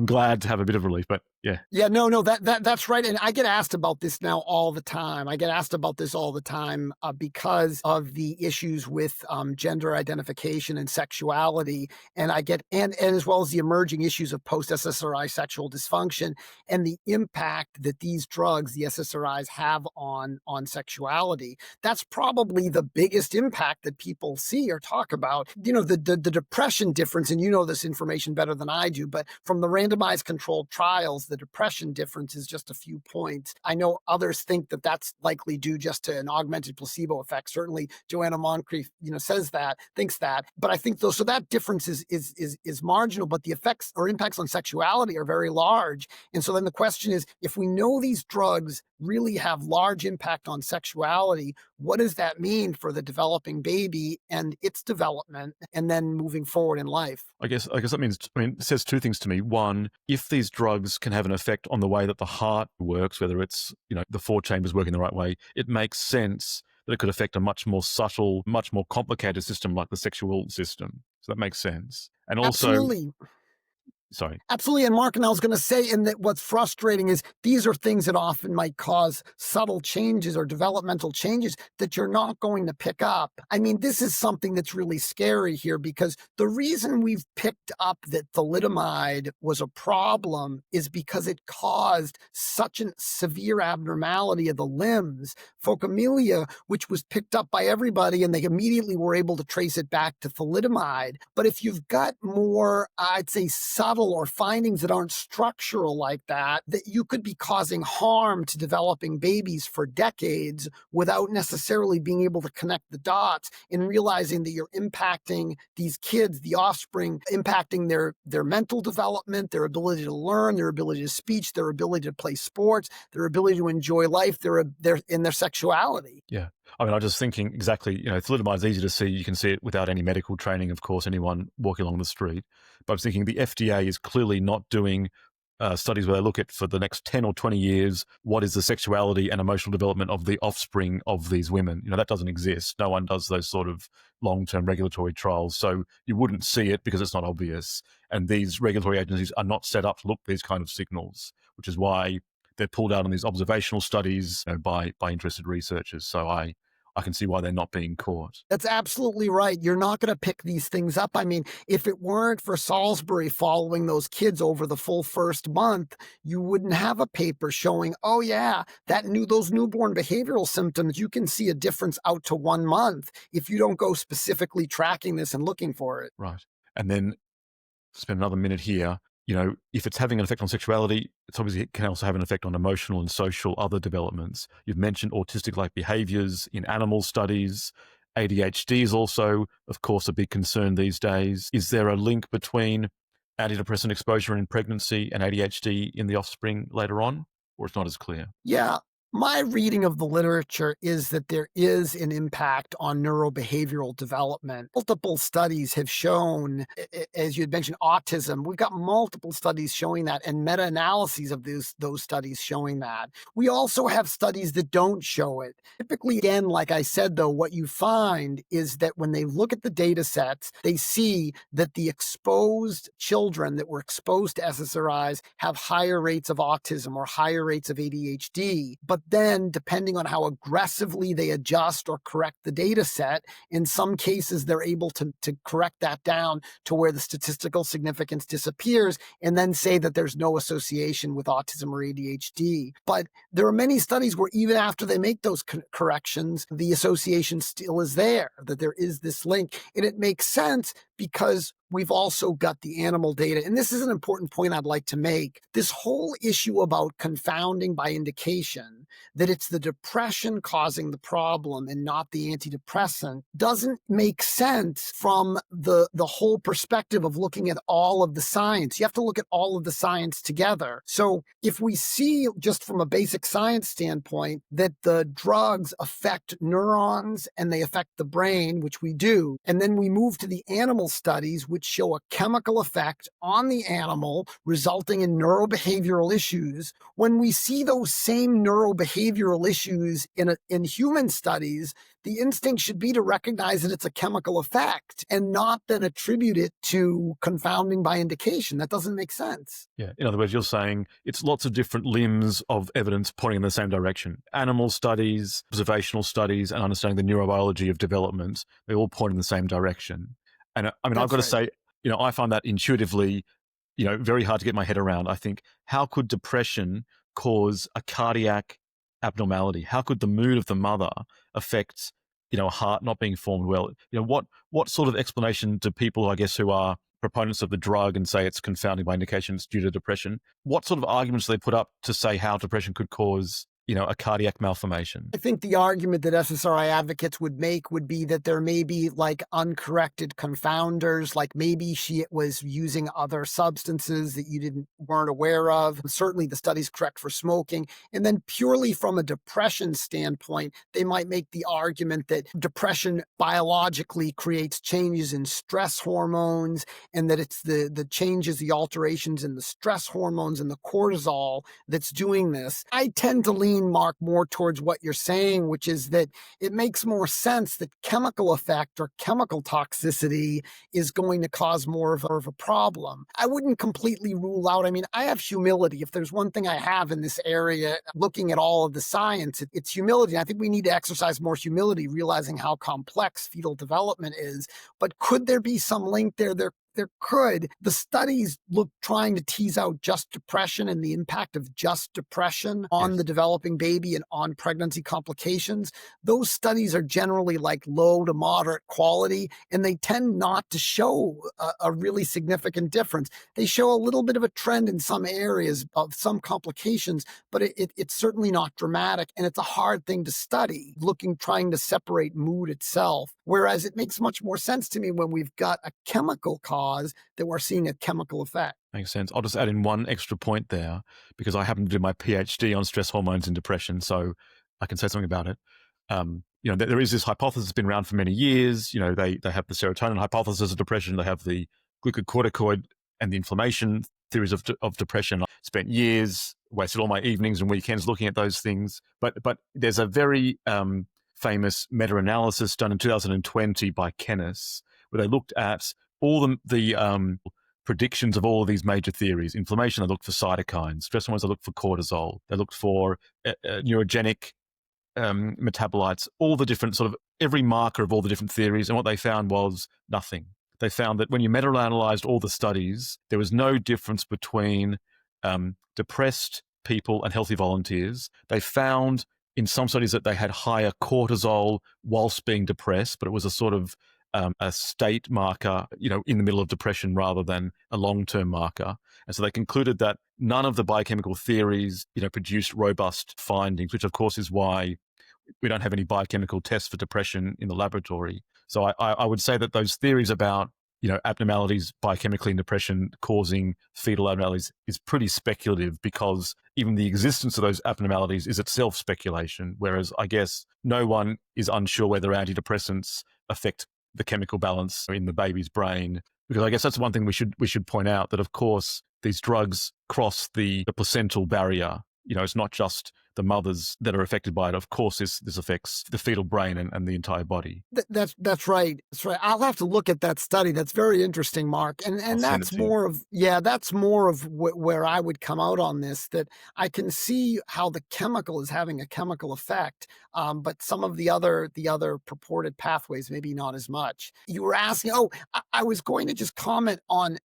glad to have a bit of relief, but Yeah. Yeah, no, that's right, and I get asked about this now all the time. I get asked about this all the time, because of the issues with, gender identification and sexuality, and I get and as well as the emerging issues of post-SSRI sexual dysfunction and the impact that these drugs, the SSRIs, have on sexuality. That's probably the biggest impact that people see or talk about. You know, the depression difference, and you know this information better than I do, but from the randomized controlled trials, the depression difference is just a few points. I know others think that that's likely due just to an augmented placebo effect. Certainly, Joanna Moncrief, says that, thinks that. But I think though, so that difference is marginal, but the effects or impacts on sexuality are very large. And so then the question is, if we know these drugs really have large impact on sexuality, what does that mean for the developing baby and its development, and then moving forward in life? I guess that means, it says two things to me. One, if these drugs can have an effect on the way that the heart works, whether it's, the four chambers working the right way, it makes sense that it could affect a much more subtle, much more complicated system like the sexual system. So that makes sense. And also, Absolutely. sorry. Absolutely. And Mark and I was going to say, and that what's frustrating is these are things that often might cause subtle changes or developmental changes that you're not going to pick up. I mean, this is something that's really scary here, because the reason we've picked up that thalidomide was a problem is because it caused such a severe abnormality of the limbs, phocomelia, which was picked up by everybody, and they immediately were able to trace it back to thalidomide. But if you've got more, I'd say, subtle or findings that aren't structural like that, that you could be causing harm to developing babies for decades without necessarily being able to connect the dots and realizing that you're impacting these kids, the offspring, impacting their mental development, their ability to learn, their ability to speech, their ability to play sports, their ability to enjoy life, their sexuality. Yeah. I mean, I'm just thinking exactly, thalidomide is easy to see. You can see it without any medical training, of course, anyone walking along the street. But I was thinking the FDA is clearly not doing studies where they look at, for the next 10 or 20 years, what is the sexuality and emotional development of the offspring of these women. That doesn't exist. No one does those sort of long-term regulatory trials. So you wouldn't see it because it's not obvious. And these regulatory agencies are not set up to look for these kind of signals, which is why they're pulled out on these observational studies by interested researchers. So I can see why they're not being caught. That's absolutely right. You're not going to pick these things up. I mean, if it weren't for Salisbury following those kids over the full first month, you wouldn't have a paper showing, oh yeah, those newborn behavioral symptoms, you can see a difference out to 1 month if you don't go specifically tracking this and looking for it. Right. And then spend another minute here. If it's having an effect on sexuality, it can also have an effect on emotional and social other developments. You've mentioned autistic-like behaviors in animal studies. ADHD is also, of course, a big concern these days. Is there a link between antidepressant exposure in pregnancy and ADHD in the offspring later on, or it's not as clear? Yeah. My reading of the literature is that there is an impact on neurobehavioral development. Multiple studies have shown, as you had mentioned, autism. We've got multiple studies showing that, and meta-analyses of those studies showing that. We also have studies that don't show it. Typically, again, like I said, though, what you find is that when they look at the data sets, they see that the exposed children that were exposed to SSRIs have higher rates of autism or higher rates of ADHD. But then, depending on how aggressively they adjust or correct the data set, in some cases, they're able to correct that down to where the statistical significance disappears, and then say that there's no association with autism or ADHD. But there are many studies where even after they make those corrections, the association still is there, that there is this link. And it makes sense because we've also got the animal data. And this is an important point I'd like to make. This whole issue about confounding by indication, that it's the depression causing the problem and not the antidepressant, doesn't make sense from the whole perspective of looking at all of the science. You have to look at all of the science together. So if we see, just from a basic science standpoint, that the drugs affect neurons and they affect the brain, which we do, and then we move to the animal animal studies which show a chemical effect on the animal resulting in neurobehavioral issues, when we see those same neurobehavioral issues in human studies, the instinct should be to recognize that it's a chemical effect and not then attribute it to confounding by indication. That doesn't make sense. Yeah. In other words, you're saying it's lots of different limbs of evidence pointing in the same direction. Animal studies, observational studies, and understanding the neurobiology of development, they all point in the same direction. And I mean, I've That's got to right. say, I find that intuitively, very hard to get my head around. I think, how could depression cause a cardiac abnormality? How could the mood of the mother affect, a heart not being formed well? What sort of explanation do people, I guess, who are proponents of the drug and say it's confounding by indications due to depression, what sort of arguments do they put up to say how depression could cause, a cardiac malformation? I think the argument that SSRI advocates would make would be that there may be like uncorrected confounders, like maybe she was using other substances that you weren't aware of. Certainly the study's correct for smoking. And then purely from a depression standpoint, they might make the argument that depression biologically creates changes in stress hormones, and that it's the changes, the alterations in the stress hormones and the cortisol that's doing this. I tend to lean, Mark, more towards what you're saying, which is that it makes more sense that chemical effect or chemical toxicity is going to cause more of a problem. I wouldn't completely rule out, I mean, I have humility. If there's one thing I have in this area, looking at all of the science, it's humility. I think we need to exercise more humility, realizing how complex fetal development is. But could there be some link there? There could. The studies look trying to tease out just depression and the impact of just depression on the developing baby and on pregnancy complications. Those studies are generally like low to moderate quality, and they tend not to show a really significant difference. They show a little bit of a trend in some areas of some complications, but it's certainly not dramatic, and it's a hard thing to study, trying to separate mood itself. Whereas it makes much more sense to me when we've got a chemical cause that we're seeing a chemical effect. Makes sense. I'll just add in one extra point there, because I happen to do my PhD on stress hormones and depression, so I can say something about it. There is this hypothesis that's been around for many years. They have the serotonin hypothesis of depression. They have the glucocorticoid and the inflammation theories of depression. I spent years, wasted all my evenings and weekends looking at those things. But there's a very famous meta-analysis done in 2020 by Kennis, where they looked at all the predictions of all of these major theories. Inflammation, they looked for cytokines. Stress hormones, they looked for cortisol. They looked for neurogenic metabolites, all the different sort of every marker of all the different theories. And what they found was nothing. They found that when you meta-analyzed all the studies, there was no difference between depressed people and healthy volunteers. They found in some studies that they had higher cortisol whilst being depressed, but it was a sort of a state marker, in the middle of depression rather than a long-term marker. And so they concluded that none of the biochemical theories, produced robust findings, which of course is why we don't have any biochemical tests for depression in the laboratory. So I would say that those theories about, abnormalities biochemically in depression causing fetal abnormalities is pretty speculative, because even the existence of those abnormalities is itself speculation. Whereas I guess no one is unsure whether antidepressants affect the chemical balance in the baby's brain, because I guess that's one thing we should point out, that of course these drugs cross the placental barrier. It's not just the mothers that are affected by it. Of course, this affects the fetal brain and the entire body. That's right. That's right. I'll have to look at that study. That's very interesting, Mark. And that's more of where I would come out on this. That I can see how the chemical is having a chemical effect, but some of the other purported pathways maybe not as much. You were asking. Oh, I was going to just comment on.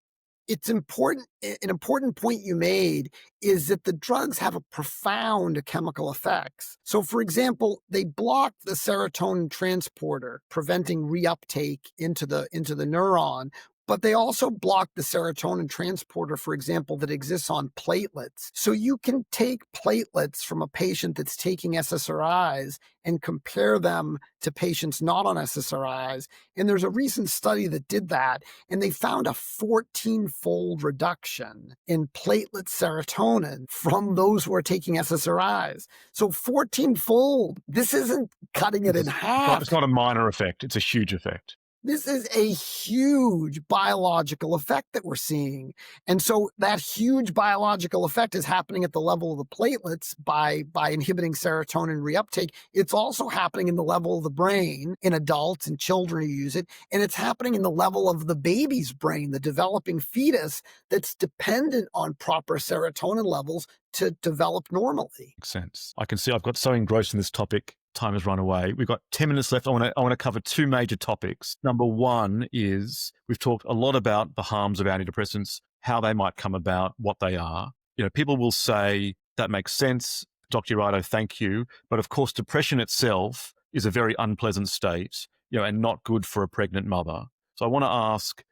It's important. An important point you made is that the drugs have a profound chemical effects. So, for example, they block the serotonin transporter, preventing reuptake into the neuron. But they also block the serotonin transporter, for example, that exists on platelets. So you can take platelets from a patient that's taking SSRIs and compare them to patients not on SSRIs. And there's a recent study that did that, and they found a 14-fold reduction in platelet serotonin from those who are taking SSRIs. So 14-fold. This isn't cutting it in half. It's not a minor effect. It's a huge effect. This is a huge biological effect that we're seeing. And so that huge biological effect is happening at the level of the platelets by inhibiting serotonin reuptake. It's also happening in the level of the brain in adults and children who use it. And it's happening in the level of the baby's brain, the developing fetus that's dependent on proper serotonin levels to develop normally. Makes sense. I can see I've got so engrossed in this topic. Time has run away. We've got 10 minutes left. I want to cover two major topics. Number one is we've talked a lot about the harms of antidepressants, how they might come about, what they are. People will say that makes sense. Dr. Urato, thank you. But of course, depression itself is a very unpleasant state, and not good for a pregnant mother. So I want to ask,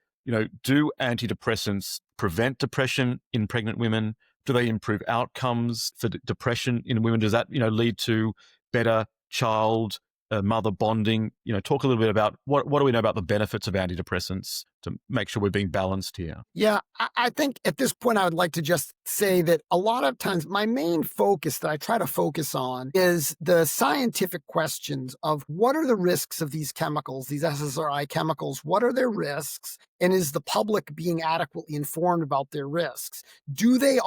do antidepressants prevent depression in pregnant women? Do they improve outcomes for depression in women? Does that, lead to better child mother bonding? Talk a little bit about what do we know about the benefits of antidepressants to make sure we're being balanced here? Yeah, I think at this point, I would like to just say that a lot of times my main focus that I try to focus on is the scientific questions of what are the risks of these chemicals, these SSRI chemicals, what are their risks? And is the public being adequately informed about their risks? Do they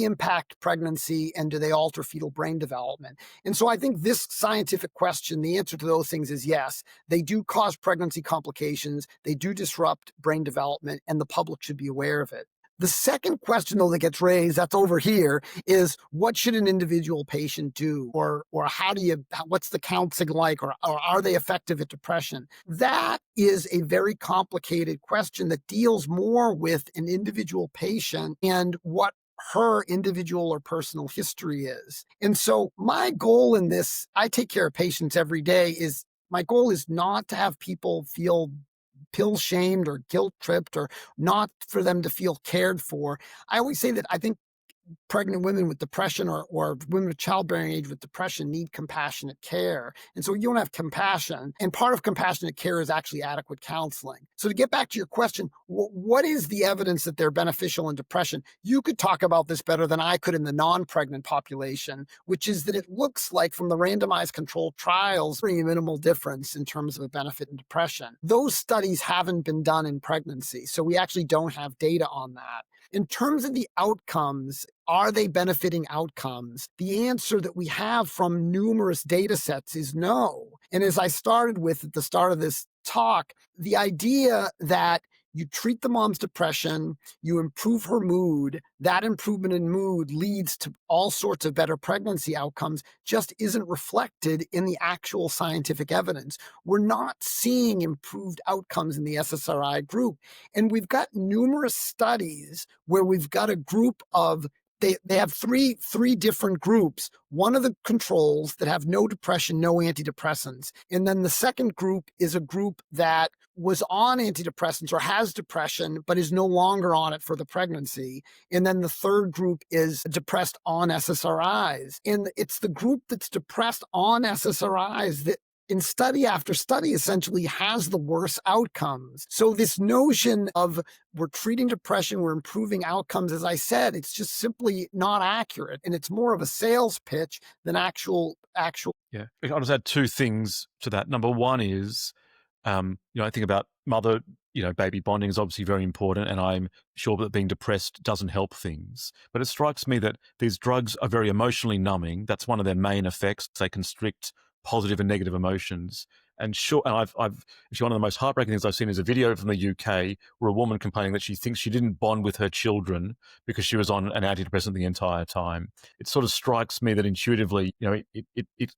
impact pregnancy, and do they alter fetal brain development? And so I think this scientific question, the answer to those things is yes, they do cause pregnancy complications, they do disrupt brain development, and the public should be aware of it. The second question, though, that gets raised, that's over here, is what should an individual patient do? Or what's the counseling like? Or are they effective at depression? That is a very complicated question that deals more with an individual patient and what her individual or personal history is. And so my goal in this, I take care of patients every day, is my goal is not to have people feel pill shamed or guilt tripped, or not for them to feel cared for. I always say that I think pregnant women with depression or women of childbearing age with depression need compassionate care. And so you don't have compassion. And part of compassionate care is actually adequate counseling. So to get back to your question, what is the evidence that they're beneficial in depression? You could talk about this better than I could in the non-pregnant population, which is that it looks like from the randomized controlled trials, bring a minimal difference in terms of a benefit in depression. Those studies haven't been done in pregnancy, so we actually don't have data on that. In terms of the outcomes, are they benefiting outcomes? The answer that we have from numerous data sets is no. And as I started with at the start of this talk, the idea that you treat the mom's depression, you improve her mood, that improvement in mood leads to all sorts of better pregnancy outcomes just isn't reflected in the actual scientific evidence. We're not seeing improved outcomes in the SSRI group. And we've got numerous studies where we've got a group of they have three different groups. One of the controls that have no depression, no antidepressants. And then the second group is a group that was on antidepressants or has depression, but is no longer on it for the pregnancy. And then the third group is depressed on SSRIs. And it's the group that's depressed on SSRIs that in study after study essentially has the worst outcomes. So this notion of we're treating depression, we're improving outcomes, as I said, it's just simply not accurate. And it's more of a sales pitch than actual. Yeah. I'll just add two things to that. Number one is, I think about mother, baby bonding is obviously very important, and I'm sure that being depressed doesn't help things. But it strikes me that these drugs are very emotionally numbing. That's one of their main effects. They constrict positive and negative emotions. And sure, and actually one of the most heartbreaking things I've seen is a video from the UK where a woman complaining that she thinks she didn't bond with her children because she was on an antidepressant the entire time. It sort of strikes me that intuitively,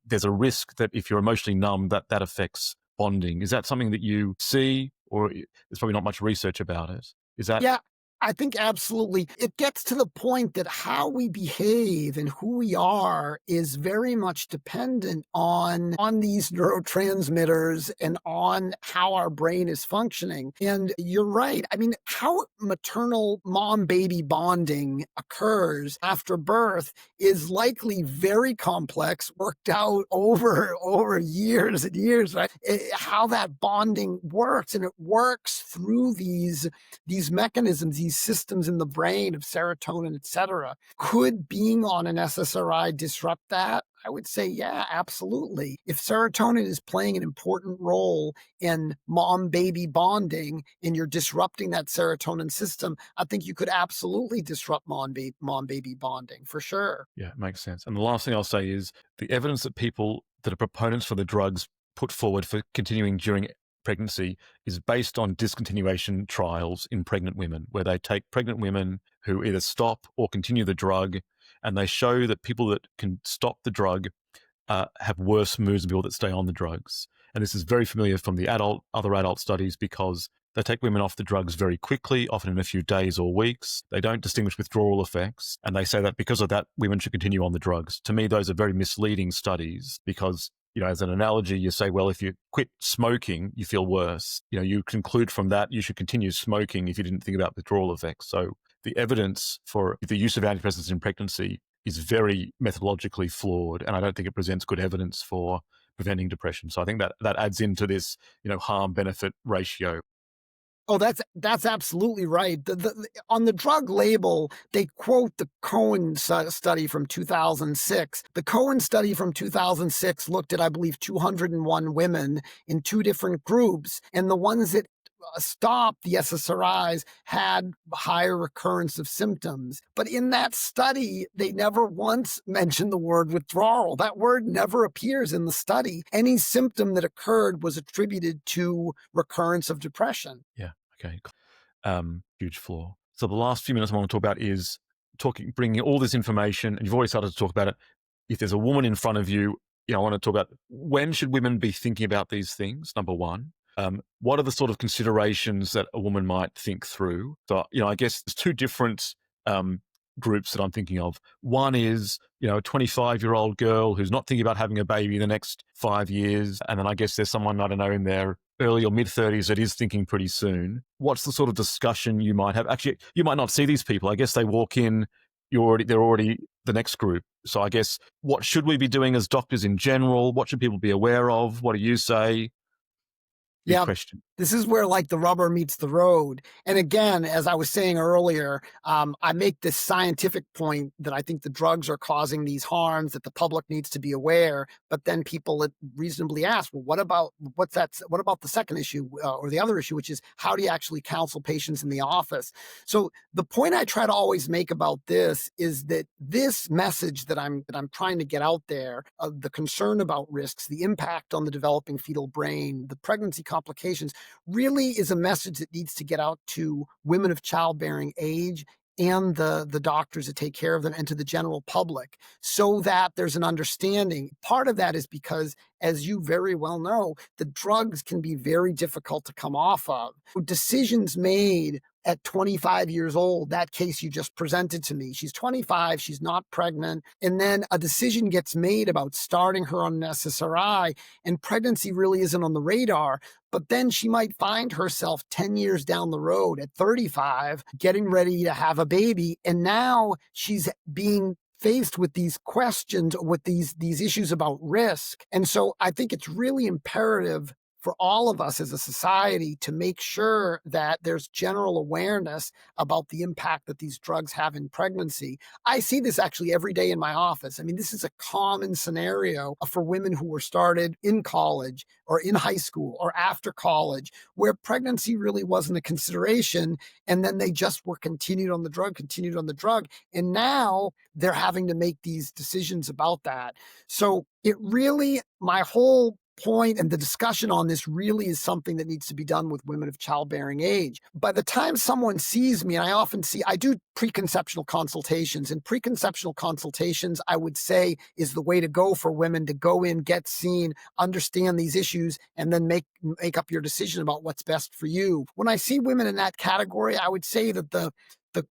there's a risk that if you're emotionally numb, that affects bonding. Is that something that you see, or there's probably not much research about it? Is that? Yeah. I think absolutely. It gets to the point that how we behave and who we are is very much dependent on these neurotransmitters and on how our brain is functioning. And you're right. I mean, how maternal mom-baby bonding occurs after birth is likely very complex, worked out over years and years, right? How that bonding works. And it works through these mechanisms, these systems in the brain of serotonin, et cetera. Could being on an SSRI disrupt that? I would say, yeah, absolutely. If serotonin is playing an important role in mom baby bonding and you're disrupting that serotonin system, I think you could absolutely disrupt mom baby bonding for sure. Yeah, it makes sense. And the last thing I'll say is the evidence that people that are proponents for the drugs put forward for continuing during pregnancy is based on discontinuation trials in pregnant women, where they take pregnant women who either stop or continue the drug, and they show that people that can stop the drug have worse moods than people that stay on the drugs. And this is very familiar from the other adult studies because they take women off the drugs very quickly, often in a few days or weeks. They don't distinguish withdrawal effects. And they say that because of that, women should continue on the drugs. To me, those are very misleading studies because, as an analogy, you say, well, if you quit smoking, you feel worse. You conclude from that you should continue smoking if you didn't think about withdrawal effects. So the evidence for the use of antidepressants in pregnancy is very methodologically flawed, and I don't think it presents good evidence for preventing depression. So I think that adds into this, harm-benefit ratio. Oh, that's absolutely right. On the drug label, they quote the Cohen study from 2006. The Cohen study from 2006 looked at, I believe, 201 women in two different groups, and the ones that stopped the SSRIs had higher recurrence of symptoms. But in that study, they never once mentioned the word withdrawal. That word never appears in the study. Any symptom that occurred was attributed to recurrence of depression. Yeah. Okay. Huge flaw. So the last few minutes I want to talk about is bringing all this information, and you've already started to talk about it. If there's a woman in front of you, I want to talk about when should women be thinking about these things, number one. What are the sort of considerations that a woman might think through? So, I guess there's two different groups that I'm thinking of. One is, a 25-year-old girl who's not thinking about having a baby in the next 5 years. And then I guess there's someone, I don't know, in their early or mid-30s that is thinking pretty soon. What's the sort of discussion you might have? Actually, you might not see these people. I guess they walk in, they're already the next group. So I guess what should we be doing as doctors in general? What should people be aware of? What do you say? Big Yeah, question. this is where like the rubber meets the road. And again, as I was saying earlier, I make this scientific point that I think the drugs are causing these harms that the public needs to be aware. But then people reasonably ask, well, what about the second issue or the other issue, which is how do you actually counsel patients in the office? So the point I try to always make about this is that this message that I'm trying to get out there, the concern about risks, the impact on the developing fetal brain, the pregnancy complications, really is a message that needs to get out to women of childbearing age and the doctors that take care of them and to the general public so that there's an understanding. Part of that is because, as you very well know, the drugs can be very difficult to come off of. Decisions made at 25 years old, that case you just presented to me, she's 25, she's not pregnant, and then a decision gets made about starting her on an SSRI, and pregnancy really isn't on the radar. But then she might find herself 10 years down the road at 35, getting ready to have a baby. And now she's being faced with these questions, with these issues about risk. And so I think it's really imperative for all of us as a society to make sure that there's general awareness about the impact that these drugs have in pregnancy. I see this actually every day in my office. I mean, this is a common scenario for women who were started in college or in high school or after college, where pregnancy really wasn't a consideration. And then they just were continued on the drug. And now they're having to make these decisions about that. So it really, my whole point and the discussion on this really is something that needs to be done with women of childbearing age. By the time someone sees me, and I do preconceptional consultations, and preconceptional consultations, I would say, is the way to go for women to go in, get seen, understand these issues, and then make up your decision about what's best for you. When I see women in that category, I would say that the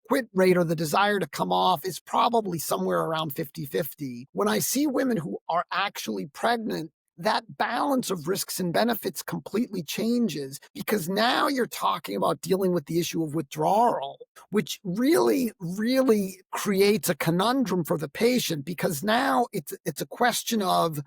quit rate or the desire to come off is probably somewhere around 50-50. When I see women who are actually pregnant, that balance of risks and benefits completely changes, because now you're talking about dealing with the issue of withdrawal, which really, really creates a conundrum for the patient, because now it's a question of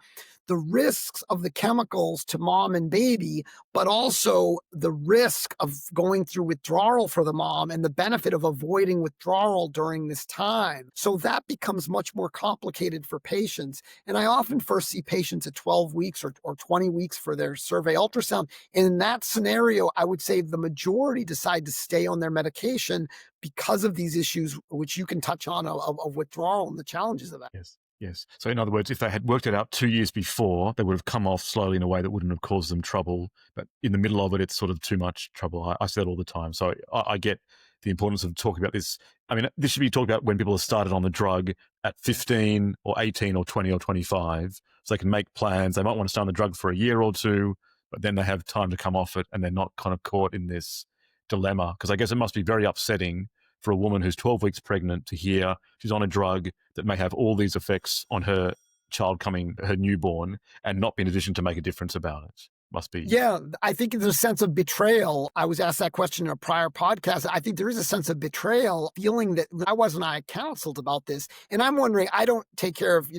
the risks of the chemicals to mom and baby, but also the risk of going through withdrawal for the mom and the benefit of avoiding withdrawal during this time. So that becomes much more complicated for patients. And I often first see patients at 12 weeks or 20 weeks for their survey ultrasound. And in that scenario, I would say the majority decide to stay on their medication because of these issues, which you can touch on, of withdrawal and the challenges of that. Yes. Yes. So in other words, if they had worked it out 2 years before, they would have come off slowly in a way that wouldn't have caused them trouble. But in the middle of it, it's sort of too much trouble. I say that all the time. So I get the importance of talking about this. I mean, this should be talked about when people have started on the drug at 15 or 18 or 20 or 25. So they can make plans. They might want to stay on the drug for a year or two, but then they have time to come off it and they're not kind of caught in this dilemma. Because I guess it must be very upsetting for a woman who's 12 weeks pregnant to hear she's on a drug that may have all these effects on her child coming, her newborn, and not be in a position to make a difference about it. Must be. Yeah, I think there's a sense of betrayal. I was asked that question in a prior podcast. I think there is a sense of betrayal, feeling that I counseled about this. And I'm wondering, I don't take care of,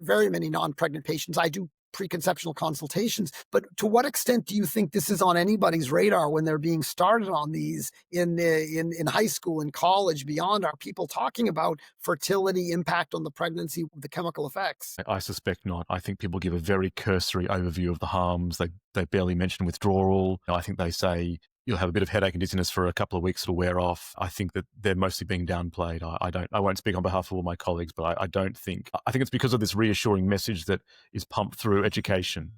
very many non-pregnant patients. I do preconceptional consultations, but to what extent do you think this is on anybody's radar when they're being started on these in high school, in college, beyond? Are people talking about fertility, impact on the pregnancy, the chemical effects? I suspect not. I think people give a very cursory overview of the harms. They barely mention withdrawal. I think they say you'll have a bit of headache and dizziness for a couple of weeks, it'll wear off. I think that they're mostly being downplayed. I won't speak on behalf of all my colleagues, but I think it's because of this reassuring message that is pumped through education.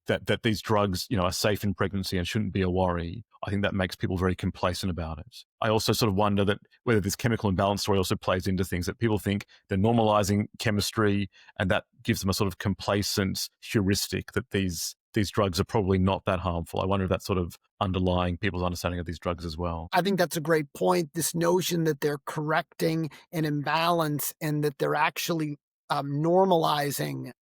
That these drugs, are safe in pregnancy and shouldn't be a worry. I think that makes people very complacent about it. I also sort of wonder that whether this chemical imbalance story also plays into things, that people think they're normalizing chemistry and that gives them a sort of complacent heuristic that these drugs are probably not that harmful. I wonder if that's sort of underlying people's understanding of these drugs as well. I think that's a great point. This notion that they're correcting an imbalance and that they're actually normalizing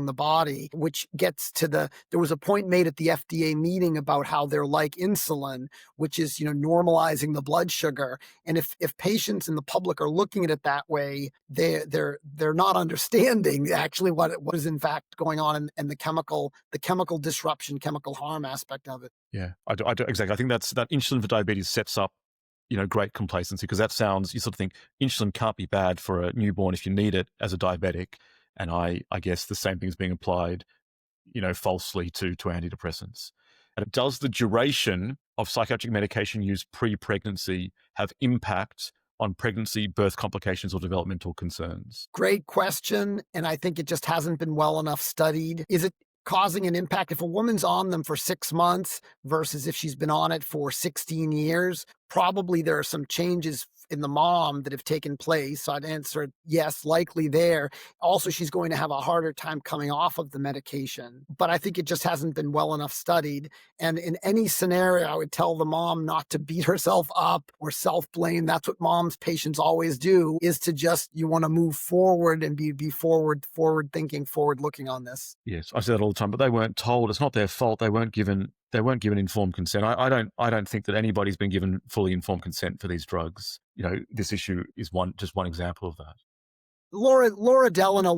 the body, which gets to there was a point made at the FDA meeting about how they're like insulin, which is, normalizing the blood sugar. And if patients in the public are looking at it that way, they're not understanding actually what is in fact going on and the chemical disruption, chemical harm aspect of it. Yeah, I do, exactly. I think that insulin for diabetes sets up great complacency, because that sounds, you sort of think insulin can't be bad for a newborn if you need it as a diabetic. And I guess the same thing is being applied, falsely to antidepressants. And does the duration of psychiatric medication use pre-pregnancy have impact on pregnancy, birth complications, or developmental concerns? Great question. And I think it just hasn't been well enough studied. Is it causing an impact if a woman's on them for 6 months versus if she's been on it for 16 years? Probably there are some changes in the mom that have taken place. So I'd answer yes, likely there. Also, she's going to have a harder time coming off of the medication. But I think it just hasn't been well enough studied. And in any scenario, I would tell the mom not to beat herself up or self-blame. That's what moms, patients always do, is to just, you want to move forward and be forward thinking, forward looking on this. Yes, I say that all the time, but they weren't told. It's not their fault. They weren't given informed consent. I don't think that anybody's been given fully informed consent for these drugs. This issue is just one example of that. Laura Delano,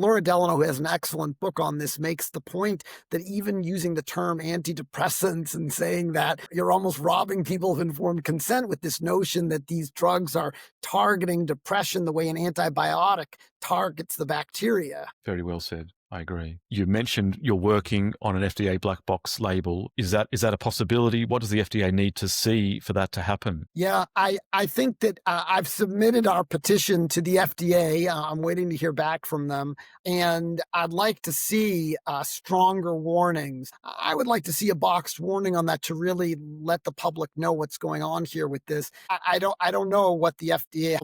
who has an excellent book on this, makes the point that even using the term antidepressants and saying that you're almost robbing people of informed consent with this notion that these drugs are targeting depression the way an antibiotic targets the bacteria. Very well said. I agree. You mentioned you're working on an FDA black box label. Is that a possibility? What does the FDA need to see for that to happen? Yeah, I think that I've submitted our petition to the FDA. I'm waiting to hear back from them. And I'd like to see stronger warnings. I would like to see a boxed warning on that to really let the public know what's going on here with this. I don't know what the FDA,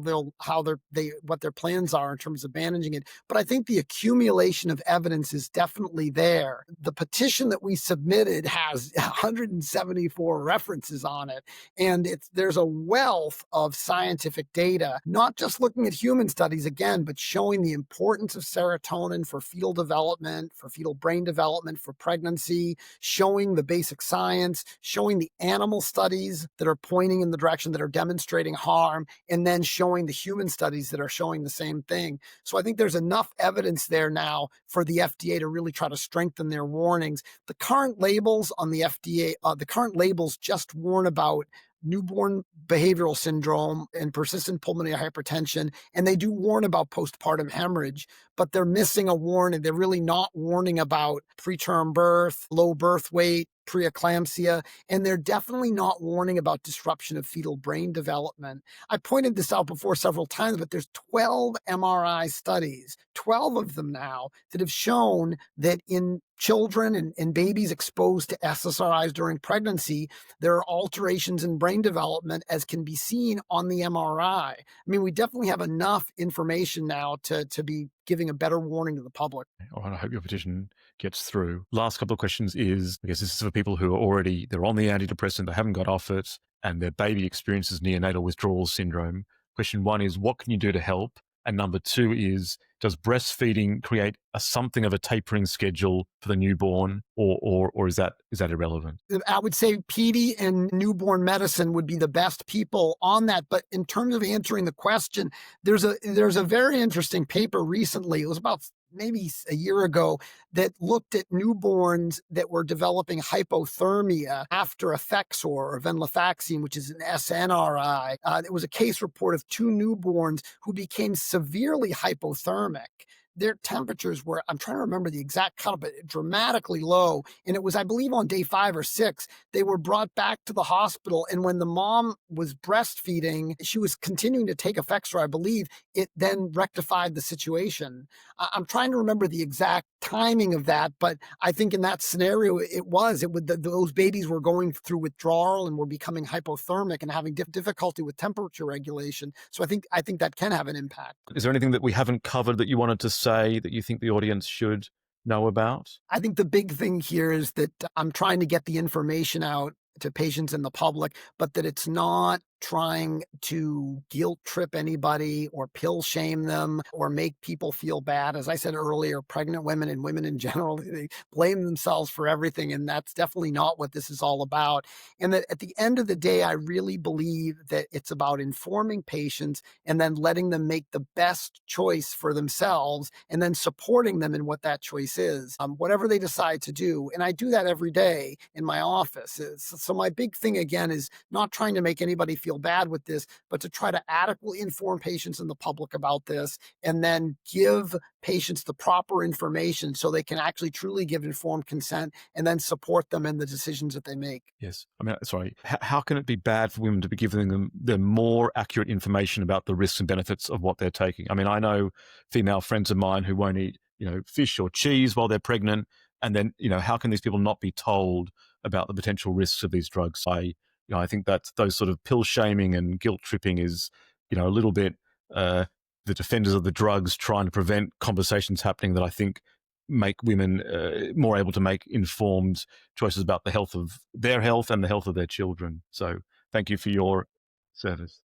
what their plans are in terms of managing it. But I think the accumulation of evidence is definitely there. The petition that we submitted has 174 references on it, and there's a wealth of scientific data, not just looking at human studies again, but showing the importance of serotonin for fetal development, for fetal brain development, for pregnancy, showing the basic science, showing the animal studies that are pointing in the direction that are demonstrating harm, and then showing the human studies that are showing the same thing. So I think there's enough evidence there now for the FDA to really try to strengthen their warnings. The current labels on the FDA, the current labels just warn about newborn behavioral syndrome and persistent pulmonary hypertension, and they do warn about postpartum hemorrhage, but they're missing a warning. They're really not warning about preterm birth, low birth weight, preeclampsia, and they're definitely not warning about disruption of fetal brain development. I pointed this out before several times, but there's 12 MRI studies, 12 of them now, that have shown that in children and babies exposed to SSRIs during pregnancy, there are alterations in brain development as can be seen on the MRI. I mean, we definitely have enough information now to be giving a better warning to the public. All right, I hope your petition gets through. Last couple of questions is, I guess this is for people who are already, they're on the antidepressant, they haven't got off it, and their baby experiences neonatal withdrawal syndrome. Question one is, what can you do to help? And number two is, does breastfeeding create something of a tapering schedule for the newborn, or is that irrelevant? I would say PD and newborn medicine would be the best people on that. But in terms of answering the question, there's a very interesting paper recently. It was about maybe a year ago that looked at newborns that were developing hypothermia after Effexor or venlafaxine, which is an SNRI. It was a case report of two newborns who became severely hypothermic. Their temperatures were, I'm trying to remember the exact cut, but dramatically low. And it was, I believe, on day 5 or 6, they were brought back to the hospital. And when the mom was breastfeeding, she was continuing to take Effexor, I believe. It then rectified the situation. I'm trying to remember the exact timing of that, but I think in that scenario, those babies were going through withdrawal and were becoming hypothermic and having difficulty with temperature regulation. So I think that can have an impact. Is there anything that we haven't covered that you wanted to say that you think the audience should know about? I think the big thing here is that I'm trying to get the information out to patients and the public, but that it's not trying to guilt trip anybody or pill shame them or make people feel bad. As I said earlier, pregnant women and women in general, they blame themselves for everything. And that's definitely not what this is all about. And that at the end of the day, I really believe that it's about informing patients and then letting them make the best choice for themselves and then supporting them in what that choice is, whatever they decide to do. And I do that every day in my office. So my big thing, again, is not trying to make anybody feel bad with this, but to try to adequately inform patients and the public about this, and then give patients the proper information so they can actually truly give informed consent and then support them in the decisions that they make. Yes. I mean, sorry, how can it be bad for women to be giving them the more accurate information about the risks and benefits of what they're taking? I mean, I know female friends of mine who won't eat, fish or cheese while they're pregnant. And then, how can these people not be told about the potential risks of these drugs? I think that those sort of pill shaming and guilt tripping is, a little bit the defenders of the drugs trying to prevent conversations happening that I think make women more able to make informed choices about the health of their health and the health of their children. So thank you for your service.